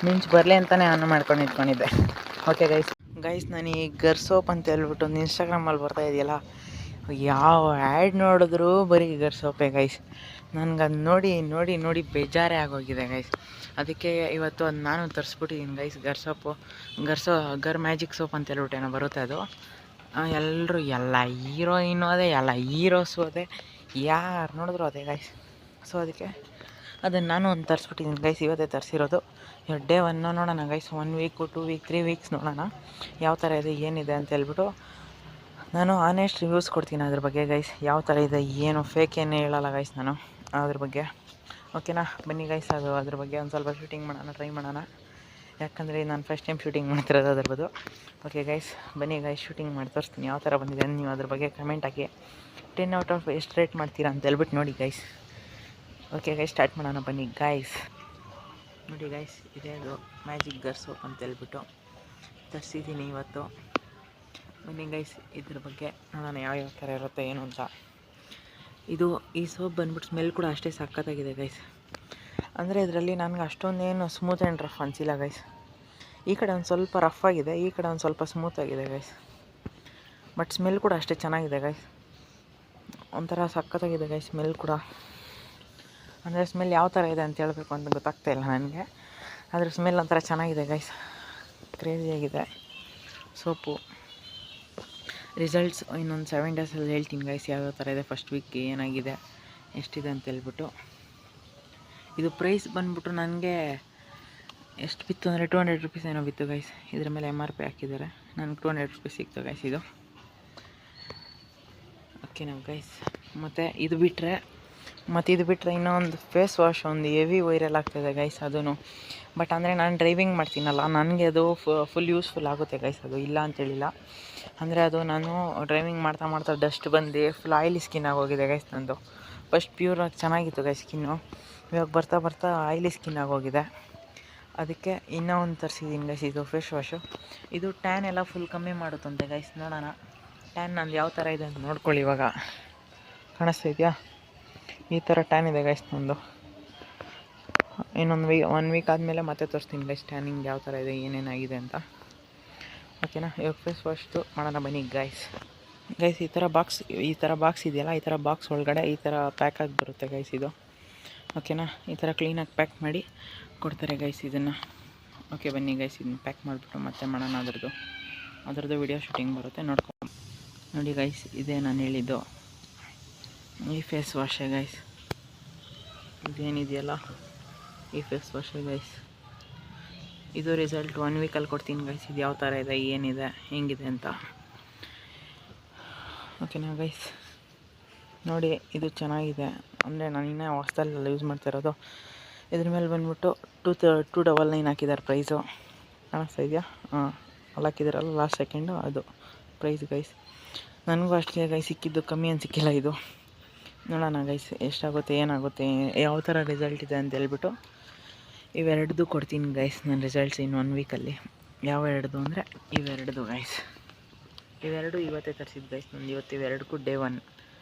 S1: ಮಿಂಚು ಬರಲಿ ಅಂತಲೇ ಆನ್ ಮಾಡ್ಕೊಂಡು ಇಟ್ಕೊಂಡಿದ್ದೆ. ಓಕೆ ಗೈಸ್ ನಾನು ಈ ಗರ್ಸೋಪ್ ಅಂತ ಹೇಳ್ಬಿಟ್ಟು ಒಂದು ಇನ್ಸ್ಟಾಗ್ರಾಮಲ್ಲಿ ಬರ್ತಾ ಇದೆಯಲ್ಲ, ಯಾವ ಆ್ಯಡ್ ನೋಡಿದ್ರೂ ಬರೀ ಗರ್ಸೋಪೇ ಗೈಸ್. ನನಗೆ ಅದು ನೋಡಿ ಬೇಜಾರೇ ಆಗೋಗಿದೆ ಗೈಸ್. ಅದಕ್ಕೆ ಇವತ್ತು ಅದು ನಾನು ತರಿಸ್ಬಿಟ್ಟಿದ್ದೀನಿ ಗೈಸ್. ಗರ್ ಮ್ಯಾಜಿಕ್ ಸೋಪ್ ಅಂತ ಹೇಳ್ಬಿಟ್ಟು ಏನೋ ಬರುತ್ತೆ ಅದು. ಎಲ್ಲರೂ ಎಲ್ಲ ಹೀರೋಯಿನ್ನು ಅದೇ, ಎಲ್ಲ ಹೀರೋಸು ಅದೇ, ಯಾರು ನೋಡಿದ್ರು ಅದೇ ಗೈಸ್. ಸೊ ಅದಕ್ಕೆ ಅದನ್ನು ನಾನು ಒಂದು ತರಿಸ್ಬಿಟ್ಟಿದ್ದೀನಿ ಗೈಸ್. ಇವತ್ತೇ ತರಿಸಿರೋದು. ಡೇ 1 ನೋಡೋಣ ಗೈಸ್. 1 ವೀಕ್ 2 ವೀಕ್ 3 ವೀಕ್ಸ್ ನೋಡೋಣ ಯಾವ ಥರ ಇದೆ ಏನಿದೆ ಅಂತ ಹೇಳ್ಬಿಟ್ಟು. ನಾನು ಆನೆಸ್ಟ್ ರಿವ್ಯೂಸ್ ಕೊಡ್ತೀನಿ ಅದ್ರ ಬಗ್ಗೆ ಗೈಸ್. ಯಾವ ಥರ ಇದೆ ಏನು ಫೇಕ್ ಏನು ಹೇಳಲ್ಲ ಗೈಸ್ ನಾನು ಅದ್ರ ಬಗ್ಗೆ. ಓಕೆನಾ? ಬನ್ನಿ ಗೈಸ್, ಅದ್ರ ಬಗ್ಗೆ ಒಂದು ಸ್ವಲ್ಪ ಶೂಟಿಂಗ್ ಮಾಡೋಣ, ಟ್ರೈ ಮಾಡೋಣ. ಯಾಕಂದರೆ ನಾನು ಫಸ್ಟ್ ಟೈಮ್ ಶೂಟಿಂಗ್ ಮಾಡ್ತಿರೋದು ಅದ್ರ ಬಗ್ಗೆ. ಓಕೆ ಗೈಸ್, ಬನ್ನಿ ಗೈಸ್, ಶೂಟಿಂಗ್ ಮಾಡಿ ತೋರಿಸ್ತೀನಿ ಯಾವ ಥರ ಬಂದಿದೆ. ನೀವು ಅದ್ರ ಬಗ್ಗೆ ಕಮೆಂಟ್ ಹಾಕಿ 10 ಔಟ್ ಆಫ್ ಎಷ್ಟು ರೇಟ್ ಮಾಡ್ತೀರಾ ಅಂತ ಹೇಳ್ಬಿಟ್ಟು ನೋಡಿ ಗೈಸ್. ಓಕೆ ಗೈಸ್, ಸ್ಟಾರ್ಟ್ ಮಾಡೋಣ ಬನ್ನಿ ಗೈಸ್. ನೋಡಿ ಗೈಸ್, ಇದೇ ಅದು ಮ್ಯಾಜಿಕ್ ಗರ್ ಸೋಪ್ ಅಂತ ಹೇಳ್ಬಿಟ್ಟು ತರಿಸಿದ್ದೀನಿ ಇವತ್ತು. ಬನ್ನಿ ಗೈಸ್, ಇದ್ರ ಬಗ್ಗೆ ನೋಡೋಣ ಯಾವ ಥರ ಇರುತ್ತೆ ಏನು ಅಂತ. ಈ ಸೋಪ್ ಬಂದ್ಬಿಟ್ಟು ಸ್ಮೆಲ್ ಕೂಡ ಅಷ್ಟೇ ಸಖತ್ತಾಗಿದೆ ಗೈಸ್. ಅಂದರೆ ಇದರಲ್ಲಿ ನನಗೆ ಅಷ್ಟೊಂದೇನು ಸ್ಮೂತ್ ಆ್ಯಂಡ್ ರಫ್ ಅನಿಸಿಲ್ಲ ಗೈಸ್. ಈ ಕಡೆ ಒಂದು ಸ್ವಲ್ಪ ರಫ್ ಆಗಿದೆ, ಈ ಕಡೆ ಒಂದು ಸ್ವಲ್ಪ ಸ್ಮೂತ್ ಆಗಿದೆ ಗೈಸ್. ಬಟ್ ಸ್ಮೆಲ್ ಕೂಡ ಅಷ್ಟೇ ಚೆನ್ನಾಗಿದೆ ಗೈಸ್. ಒಂಥರ ಸಖತ್ತಾಗಿದೆ ಗೈಸ್ ಸ್ಮೆಲ್ ಕೂಡ. ಅಂದರೆ ಸ್ಮೆಲ್ ಯಾವ ಥರ ಇದೆ ಅಂತ ಹೇಳಬೇಕು ಅಂತ ಗೊತ್ತಾಗ್ತಾಯಿಲ್ಲ ನನಗೆ. ಅದ್ರ ಸ್ಮೆಲ್ ಒಂಥರ ಚೆನ್ನಾಗಿದೆ ಗೈಸ್, ಕ್ರೇಜಿಯಾಗಿದೆ ಸೋಪು. ರಿಸಲ್ಟ್ಸ್ ಇನ್ನೊಂದು 7 ಡೇಸಲ್ಲಿ ಹೇಳ್ತೀನಿ ಗೈಸ್ ಯಾವ ಥರ ಇದೆ, ಫಸ್ಟ್ ವೀಕ್ ಏನಾಗಿದೆ ಎಷ್ಟಿದೆ ಅಂತ ಹೇಳ್ಬಿಟ್ಟು. ಇದು ಪ್ರೈಸ್ ಬಂದ್ಬಿಟ್ಟು ನನಗೆ ಎಷ್ಟು ಬಿತ್ತು ಅಂದರೆ 200 ರುಪೀಸ್ ಏನೋ ಬಿತ್ತು ಗೈಸ್. ಇದ್ರ ಮೇಲೆ MRP ಹಾಕಿದ್ದಾರೆ, ನನಗೆ 200 ರುಪೀಸ್ ಸಿಕ್ತು ಗೈಸ್ ಇದು. ಓಕೆನಾ ಗೈಸ್? ಮತ್ತು ಇದು ಬಿಟ್ಟರೆ ಇನ್ನೊಂದು ಫೇಸ್ ವಾಶ್ ಒಂದು ಹೆವಿ ವೈರಲ್ ಆಗ್ತಾಯಿದೆ ಗೈಸ್ ಅದೂ. ಬಟ್ ಅಂದರೆ ನಾನು ಡ್ರೈವಿಂಗ್ ಮಾಡ್ತೀನಲ್ಲ, ನನಗೆ ಅದು ಫುಲ್ ಯೂಸ್ಫುಲ್ ಆಗುತ್ತೆ ಗೈಸ್ ಅದು, ಇಲ್ಲ ಅಂತೇಳಿಲ್ಲ. ಅಂದರೆ ಅದು ನಾನು ಡ್ರೈವಿಂಗ್ ಮಾಡ್ತಾ ಡಸ್ಟ್ ಬಂದು ಫುಲ್ ಆಯಿಲಿ ಸ್ಕಿನ್ ಆಗೋಗಿದೆ ಗೈಸ್ ನಂದು. ಫಸ್ಟ್ ಪ್ಯೂರಾಗಿ ಚೆನ್ನಾಗಿತ್ತು ಗೈಸ್ ಸ್ಕಿನ್ನು, ಇವಾಗ ಬರ್ತಾ ಆಯಿಲಿ ಸ್ಕಿನ್ ಆಗೋಗಿದೆ. ಅದಕ್ಕೆ ಇನ್ನೂ ಒಂದು ತರಿಸಿದ್ದೀನಿ ಗೈಸ್, ಇದು ಫೇಸ್ ವಾಶು. ಇದು ಟ್ಯಾನ್ ಎಲ್ಲ ಫುಲ್ ಕಮ್ಮಿ ಮಾಡುತ್ತಂತೆ ಗೈಸ್. ನೋಡೋಣ ಟ್ಯಾನ್ ನಂದು ಯಾವ ಥರ ಇದೆ ಅಂತ ನೋಡ್ಕೊಳ್ಳಿ. ಇವಾಗ ಕಾಣಿಸ್ತಾ ಇದೆಯಾ? ಈ ಥರ ಟ್ಯಾನ್ ಇದೆ ಗೈಸ್ ನಂದು. ಇನ್ನೊಂದು 1 ವೀಕ್ ಆದಮೇಲೆ ಮತ್ತೆ ತೋರಿಸ್ತೀನಿ ಗೈಸ್ ಟ್ಯಾನಿಂಗ್ ಯಾವ ಥರ ಇದೆ ಏನೇನಾಗಿದೆ ಅಂತ. ಓಕೆನಾ? ಇವಾಗ ಫೇಸ್ ವಾಶ್ದು ಮಾಡೋಣ ಬನ್ನಿ ಗೈಸ್. ಈ ಥರ ಬಾಕ್ಸ್ ಇದೆಯಲ್ಲ, ಈ ಥರ ಬಾಕ್ಸ್ ಒಳಗಡೆ ಈ ಥರ ಪ್ಯಾಕ್ ಆಗಿ ಬರುತ್ತೆ ಗೈಸ್ ಇದು. ಓಕೆನಾ? ಈ ಥರ ಕ್ಲೀನಾಗಿ ಪ್ಯಾಕ್ ಮಾಡಿ ಕೊಡ್ತಾರೆ ಗೈಸ್ ಇದನ್ನು. ಓಕೆ ಬನ್ನಿ ಗೈಸ್, ಇದನ್ನು ಪ್ಯಾಕ್ ಮಾಡಿಬಿಟ್ಟು ಮತ್ತೆ ಮಾಡೋಣ. ಅದರದ್ದು ವಿಡಿಯೋ ಶೂಟಿಂಗ್ ಬರುತ್ತೆ, ನೋಡಿ ಗೈಸ್. ಇದೇ ನಾನು ಹೇಳಿದ್ದು ಈ ಫೇಸ್ ವಾಶೇ ಗೈಸ್. ಇದೇನಿದೆಯಲ್ಲ ಈ ಫೇಸ್ ವಾಶೇ ಗೈಸ್. ಇದು ರಿಸಲ್ಟ್ 1 ವೀಕಲ್ಲಿ ಕೊಡ್ತೀನಿ ಗೈಸ್. ಇದು ಯಾವ ಥರ ಇದೆ, ಏನಿದೆ, ಹೆಂಗಿದೆ ಅಂತ. ಓಕೆನಾ ಗೈಸ್, ನೋಡಿ ಇದು ಚೆನ್ನಾಗಿದೆ. ಅಂದರೆ ನಾನು ಇನ್ನೂ ಹೊಸ್ದಲ್ಲೆಲ್ಲ ಯೂಸ್ ಮಾಡ್ತಾ ಇರೋದು. ಇದ್ರ ಮೇಲೆ ಬಂದ್ಬಿಟ್ಟು 299 ಹಾಕಿದ್ದಾರೆ ಪ್ರೈಸು. ಕಾಣಿಸ್ತಾ ಇದೆಯಾ? ಹಾಂ, ಅಲ್ಲಿ ಹಾಕಿದಾರಲ್ಲ ಲಾಸ್ಟ್ ಸೆಕೆಂಡು, ಅದು ಪ್ರೈಸ್ ಗೈಸ್. ನನಗೂ ಅಷ್ಟೇ ಗೈಸ್ ಸಿಕ್ಕಿದ್ದು, ಕಮ್ಮಿ ಏನು ಸಿಕ್ಕಿಲ್ಲ ಇದು. ನೋಡೋಣ ಗೈಸ್ ಎಷ್ಟಾಗುತ್ತೆ, ಏನಾಗುತ್ತೆ, ಯಾವ ಥರ ರಿಸಲ್ಟ್ ಇದೆ ಅಂತ ಹೇಳ್ಬಿಟ್ಟು ಇವೆರಡದು ಕೊಡ್ತೀನಿ ಗೈಸ್ ನನ್ನ ರಿಸಲ್ಟ್ಸ್ ಇನ್ನು 1 ವೀಕಲ್ಲಿ. ಯಾವ ಎರಡದು ಅಂದರೆ ಇವೆರಡದು ಗೈಸ್. ಇವೆರಡು ಇವತ್ತೇ ತರಿಸಿದ್ದು ಗೈಸ್. ನಂದು ಇವತ್ತು ಇವೆರಡಕ್ಕೂ ಡೇ 1.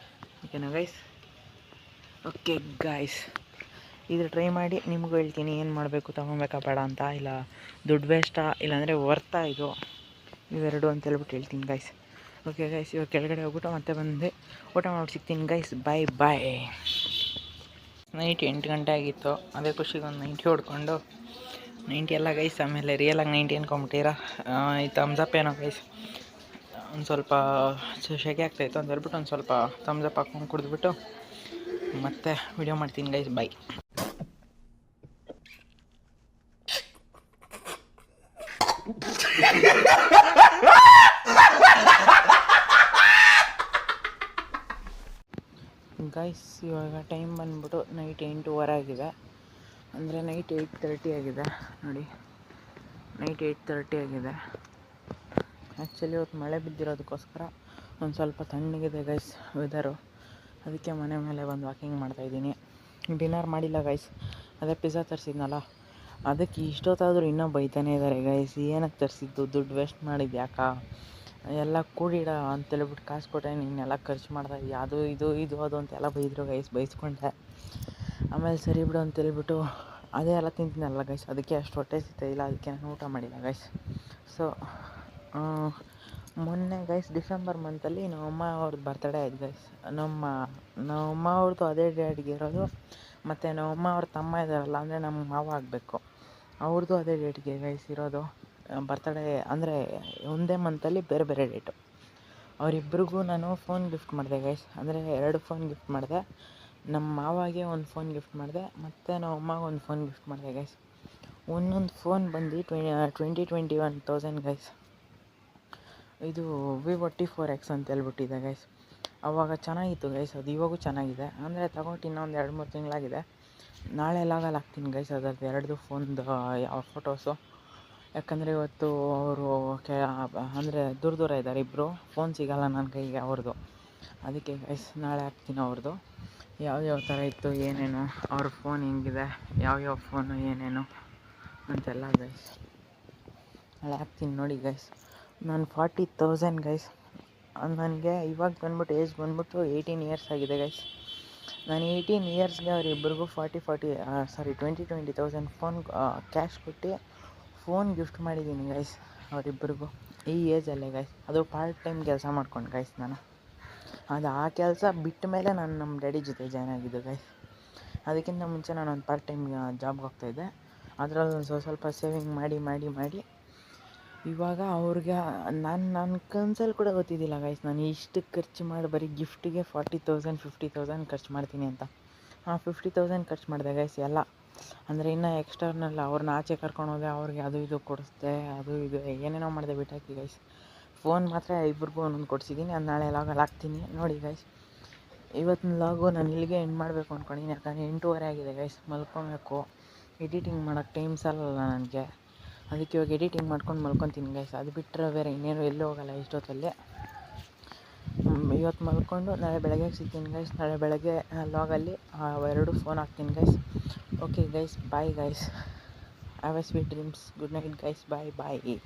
S1: ಓಕೆನಾ ಗೈಸ್? ಓಕೆ ಗೈಸ್, ಇದು ಟ್ರೈ ಮಾಡಿ ನಿಮಗೂ ಹೇಳ್ತೀನಿ ಏನು ಮಾಡಬೇಕು, ತೊಗೊಬೇಕಾ ಬೇಡ ಅಂತ, ಇಲ್ಲ ದುಡ್ಡು ವೇಸ್ಟಾ, ಇಲ್ಲಾಂದರೆ ವರ್ತಾ ಇದು ಇವೆರಡು ಅಂತ ಹೇಳ್ಬಿಟ್ಟು ಹೇಳ್ತೀನಿ ಗೈಸ್. ಓಕೆ ಗೈಸ್, ಇವಾಗ ಕೆಳಗಡೆ ಹೋಗ್ಬಿಟ್ಟು ಮತ್ತೆ ಬಂದೆ ಊಟ ಮಾಡಿ ಸಿಗ್ತೀನಿ ಗೈಸ್. ಬಾಯ್ ಬಾಯ್. ನೈಟ್ 8 ಗಂಟೆ ಆಗಿತ್ತು. ಅದೇ ಖುಷಿಗೆ ಒಂದು 90 ಹೊಡ್ಕೊಂಡು 90 ಎಲ್ಲ ಗೈಸ್. ಆಮೇಲೆ ರಿಯಲಾಗಿ 90 ಅನ್ಕೊಂಬಿಟ್ಟಿರ. ಈ ಥಮ್ಸಪ್ ಏನೋ ಗೈಸ್ ಒಂದು ಸ್ವಲ್ಪ ಶೆಕೆ ಆಗ್ತಾಯಿತ್ತು ಅಂತ ಹೇಳ್ಬಿಟ್ಟು ಒಂದು ಸ್ವಲ್ಪ ಥಮ್ಸಪ್ ಹಾಕ್ಕೊಂಡು ಕುಡಿದ್ಬಿಟ್ಟು ಮತ್ತೆ ವಿಡಿಯೋ ಮಾಡ್ತೀನಿ ಗೈಸ್. ಬೈ. ಗೈಸ್ ಇವಾಗ ಟೈಮ್ ಬಂದ್ಬಿಟ್ಟು ನೈಟ್ 8:15 ಆಗಿದೆ. ಅಂದರೆ ನೈಟ್ 8:30 ಆಗಿದೆ ನೋಡಿ. ನೈಟ್ 8:30 ಆಗಿದೆ. ಆ್ಯಕ್ಚುಲಿ ಇವತ್ತು ಮಳೆ ಬಿದ್ದಿರೋದಕ್ಕೋಸ್ಕರ ಒಂದು ಸ್ವಲ್ಪ ತಣ್ಣಗಿದೆ ಗೈಸ್ ವೆದರು. ಅದಕ್ಕೆ ಮನೆ ಮೇಲೆ ಬಂದು ವಾಕಿಂಗ್ ಮಾಡ್ತಾಯಿದ್ದೀನಿ. ಡಿನ್ನರ್ ಮಾಡಿಲ್ಲ ಗೈಸ್. ಅದೇ ಪಿಜ್ಜಾ ತರಿಸಿದ್ನಲ್ಲ, ಅದಕ್ಕೆ ಇಷ್ಟೊತ್ತಾದರೂ ಇನ್ನೂ ಬೈತಾನೇ ಇದ್ದಾರೆ ಗೈಸ್. ಏನಕ್ಕೆ ತರಿಸಿದ್ದು, ದುಡ್ಡು ವೇಸ್ಟ್ ಮಾಡಿದ್ದು ಯಾಕೆ, ಎಲ್ಲ ಕೂಡಿಡ ಅಂತೇಳ್ಬಿಟ್ಟು ಕಾಸು ಕೊಟ್ಟೆ ನೀನೆಲ್ಲ ಖರ್ಚು ಮಾಡ್ತಾಯಿದ್ದೆ, ಅದು ಇದು ಅದು ಅಂತೆಲ್ಲ ಬೈದರು ಗೈಸ್. ಬೈಸ್ಕೊಂಡೆ. ಆಮೇಲೆ ಸರಿ ಬಿಡು ಅಂತೇಳ್ಬಿಟ್ಟು ಅದೇ ಎಲ್ಲ ತಿಂತೀನಲ್ಲ ಗೈಸ್, ಅದಕ್ಕೆ ಅಷ್ಟು ಹೊಟ್ಟೆ ಸಿಗ್ತಾಯಿಲ್ಲ. ಅದಕ್ಕೆ ನಾನು ಊಟ ಮಾಡಿಲ್ಲ ಗೈಸ್. ಸೊ ಮೊನ್ನೆ ಗೈಸ್ ಡಿಸೆಂಬರ್ ಮಂತಲ್ಲಿ ನಮ್ಮಮ್ಮ ಅವ್ರದ್ದು ಬರ್ತಡೇ ಆಯ್ತು ಗೈಸ್. ನಮ್ಮಮ್ಮ ಅವ್ರದ್ದು ಅದೇ ಡೇಟ್ಗೆ ಇರೋದು. ಮತ್ತು ನಮ್ಮಮ್ಮ ಅವ್ರ ತಮ್ಮ ಇದ್ದಾರಲ್ಲ, ಅಂದರೆ ನಮ್ಮ ಮಾವ ಆಗಬೇಕು, ಅವ್ರದ್ದು ಅದೇ ಡೇಟ್ಗೆ ಗೈಸ್ ಇರೋದು ಬರ್ತಡೇ. ಅಂದರೆ ಒಂದೇ ಮಂತಲ್ಲಿ ಬೇರೆ ಬೇರೆ ಡೇಟು. ಅವರಿಬ್ಬರಿಗೂ ನಾನು ಫೋನ್ ಗಿಫ್ಟ್ ಮಾಡಿದೆ ಗೈಸ್. ಅಂದರೆ 2 ಫೋನ್ ಗಿಫ್ಟ್ ಮಾಡಿದೆ. ನಮ್ಮ ಮಾವಾಗೆ ಒಂದು ಫೋನ್ ಗಿಫ್ಟ್ ಮಾಡಿದೆ, ಮತ್ತು ನಮ್ಮ ಅಮ್ಮಗೆ ಒಂದು ಫೋನ್ ಗಿಫ್ಟ್ ಮಾಡಿದೆ ಗೈಸ್. ಒಂದೊಂದು ಫೋನ್ ಬಂದು 21,000 ಗೈಸ್. ಇದು ವಿವೋ T4X ಅಂತ ಹೇಳ್ಬಿಟ್ಟಿದೆ ಗೈಸ್. ಆವಾಗ ಚೆನ್ನಾಗಿತ್ತು ಗೈಸ್, ಅದು ಇವಾಗೂ ಚೆನ್ನಾಗಿದೆ. ಅಂದರೆ ತಗೊಂಡು ಇನ್ನೊಂದು 2-3 ತಿಂಗಳಾಗಿದೆ. ನಾಳೆ ಲಾಗಲ್ಲಿ ಹಾಕ್ತೀನಿ ಗೈಸ್ ಅದರದ್ದು 2 ಫೋನ್ದು ಯಾವ ಫೋಟೋಸು. ಯಾಕಂದರೆ ಇವತ್ತು ಅವರು ಅಂದರೆ ದೂರ ಇದ್ದಾರೆ ಇಬ್ಬರು. ಫೋನ್ ಸಿಗೋಲ್ಲ ನನ್ನ ಕೈಗೆ ಅವ್ರದ್ದು. ಅದಕ್ಕೆ ಗೈಸ್ ನಾಳೆ ಹಾಕ್ತೀನಿ ಅವ್ರದ್ದು ಯಾವ್ಯಾವ ಥರ ಇತ್ತು, ಏನೇನು, ಅವ್ರ ಫೋನ್ ಹೆಂಗಿದೆ, ಯಾವ್ಯಾವ ಫೋನು ಏನೇನು ಅಂತೆಲ್ಲ ಗೈಸ್ ನಾಳೆ ಹಾಕ್ತೀನಿ ನೋಡಿ ಗೈಸ್. ನಾನು 40,000 ಗೈಸ್. ನನಗೆ ಇವಾಗ ಬಂದ್ಬಿಟ್ಟು ಏಜ್ ಬಂದ್ಬಿಟ್ಟು 18 ಇಯರ್ಸ್ ಆಗಿದೆ ಗೈಸ್. ನಾನು 18 ಇಯರ್ಸ್ಗೆ ಅವರಿಬ್ಬರಿಗೂ 20,000 ಫೋನ್ ಕ್ಯಾಶ್ ಕೊಟ್ಟು ಫೋನ್ ಗಿಫ್ಟ್ ಮಾಡಿದ್ದೀನಿ ಗೈಸ್ ಅವರಿಬ್ಬರಿಗೂ ಈ ಏಜಲ್ಲೇ ಗೈಸ್. ಅದು ಪಾರ್ಟ್ ಟೈಮ್ ಕೆಲಸ ಮಾಡ್ಕೊಂಡು ಗೈಸ್ ನಾನು. ಅದು ಆ ಕೆಲಸ ಬಿಟ್ಟ ಮೇಲೆ ನಾನು ನಮ್ಮ ಡ್ಯಾಡಿ ಜೊತೆ ಜಾಯ್ನ್ ಆಗಿದ್ದು ಗೈಸ್. ಅದಕ್ಕಿಂತ ಮುಂಚೆ ನಾನು ಒಂದು ಪಾರ್ಟ್ ಟೈಮ್ ಜಾಬ್ಗೆ ಹೋಗ್ತಾಯಿದ್ದೆ. ಅದರಲ್ಲಿ ಒಂದು ಸ್ವಲ್ಪ ಸೇವಿಂಗ್ ಮಾಡಿ ಇವಾಗ ಅವ್ರಿಗೆ ನನ್ನ ಕನ್ಸಲ್ಲಿ ಕೂಡ ಗೊತ್ತಿದ್ದಿಲ್ಲ ಗೈಸ್ ನಾನು ಇಷ್ಟು ಖರ್ಚು ಮಾಡಿ ಬರೀ ಗಿಫ್ಟಿಗೆ 40,000 50,000 ಖರ್ಚು ಮಾಡ್ತೀನಿ ಅಂತ. 50,000 ಖರ್ಚು ಮಾಡಿದೆ ಗೈಸ್ ಎಲ್ಲ. ಅಂದರೆ ಇನ್ನೂ ಎಕ್ಸ್ಟರ್ನಲ್ ಅವ್ರನ್ನ ಆಚೆ ಕರ್ಕೊಂಡೋದೆ, ಅವ್ರಿಗೆ ಅದು ಇದು ಕೊಡಿಸ್ದೆ, ಅದು ಇದು ಏನೇನೋ ಮಾಡಿದೆ ಬಿಟ್ಟಾಕಿ ಗೈಸ್. ಫೋನ್ ಮಾತ್ರ ಇಬ್ಬರಿಗೂ ಒಂದೊಂದು ಕೊಡಿಸಿದ್ದೀನಿ. ಅದು ನಾಳೆ ಲಾಗಲ್ಲಿ ಹಾಕ್ತೀನಿ ನೋಡಿ ಗೈಸ್. ಇವತ್ತಿನ ಲಾಗು ನಾನು ಇಲ್ಲಿಗೆ ಎಂಡ್ ಮಾಡಬೇಕು ಅಂದ್ಕೊಂಡಿದ್ದೀನಿ. ಯಾಕಂದರೆ 8:30 ಆಗಿದೆ ಗೈಸ್, ಮಲ್ಕೊಬೇಕು. ಎಡಿಟಿಂಗ್ ಮಾಡೋಕ್ಕೆ ಟೈಮ್ ಸಾಲಲ್ಲ ನನಗೆ. ಅದಕ್ಕೆ ಇವಾಗ ಎಡಿಟಿಂಗ್ ಮಾಡ್ಕೊಂಡು ಮಲ್ಕೊತೀನಿ ಗೈಸ್. ಅದು ಬಿಟ್ಟರೆ ಬೇರೆ ಇನ್ನೇನು ಎಲ್ಲೂ ಹೋಗಲ್ಲ ಇಷ್ಟೊತ್ತಲ್ಲಿ. ಇವತ್ತು ಮಲ್ಕೊಂಡು ನಾಳೆ ಬೆಳಗ್ಗೆ ಸಿಗ್ತೀನಿ ಗೈಸ್. ನಾಳೆ ಬೆಳಗ್ಗೆ ಲಾಗಲ್ಲಿ 2 ಫೋನ್ ಹಾಕ್ತೀನಿ guys. Okay guys, bye guys. Have a sweet dreams. Good night guys. Bye bye.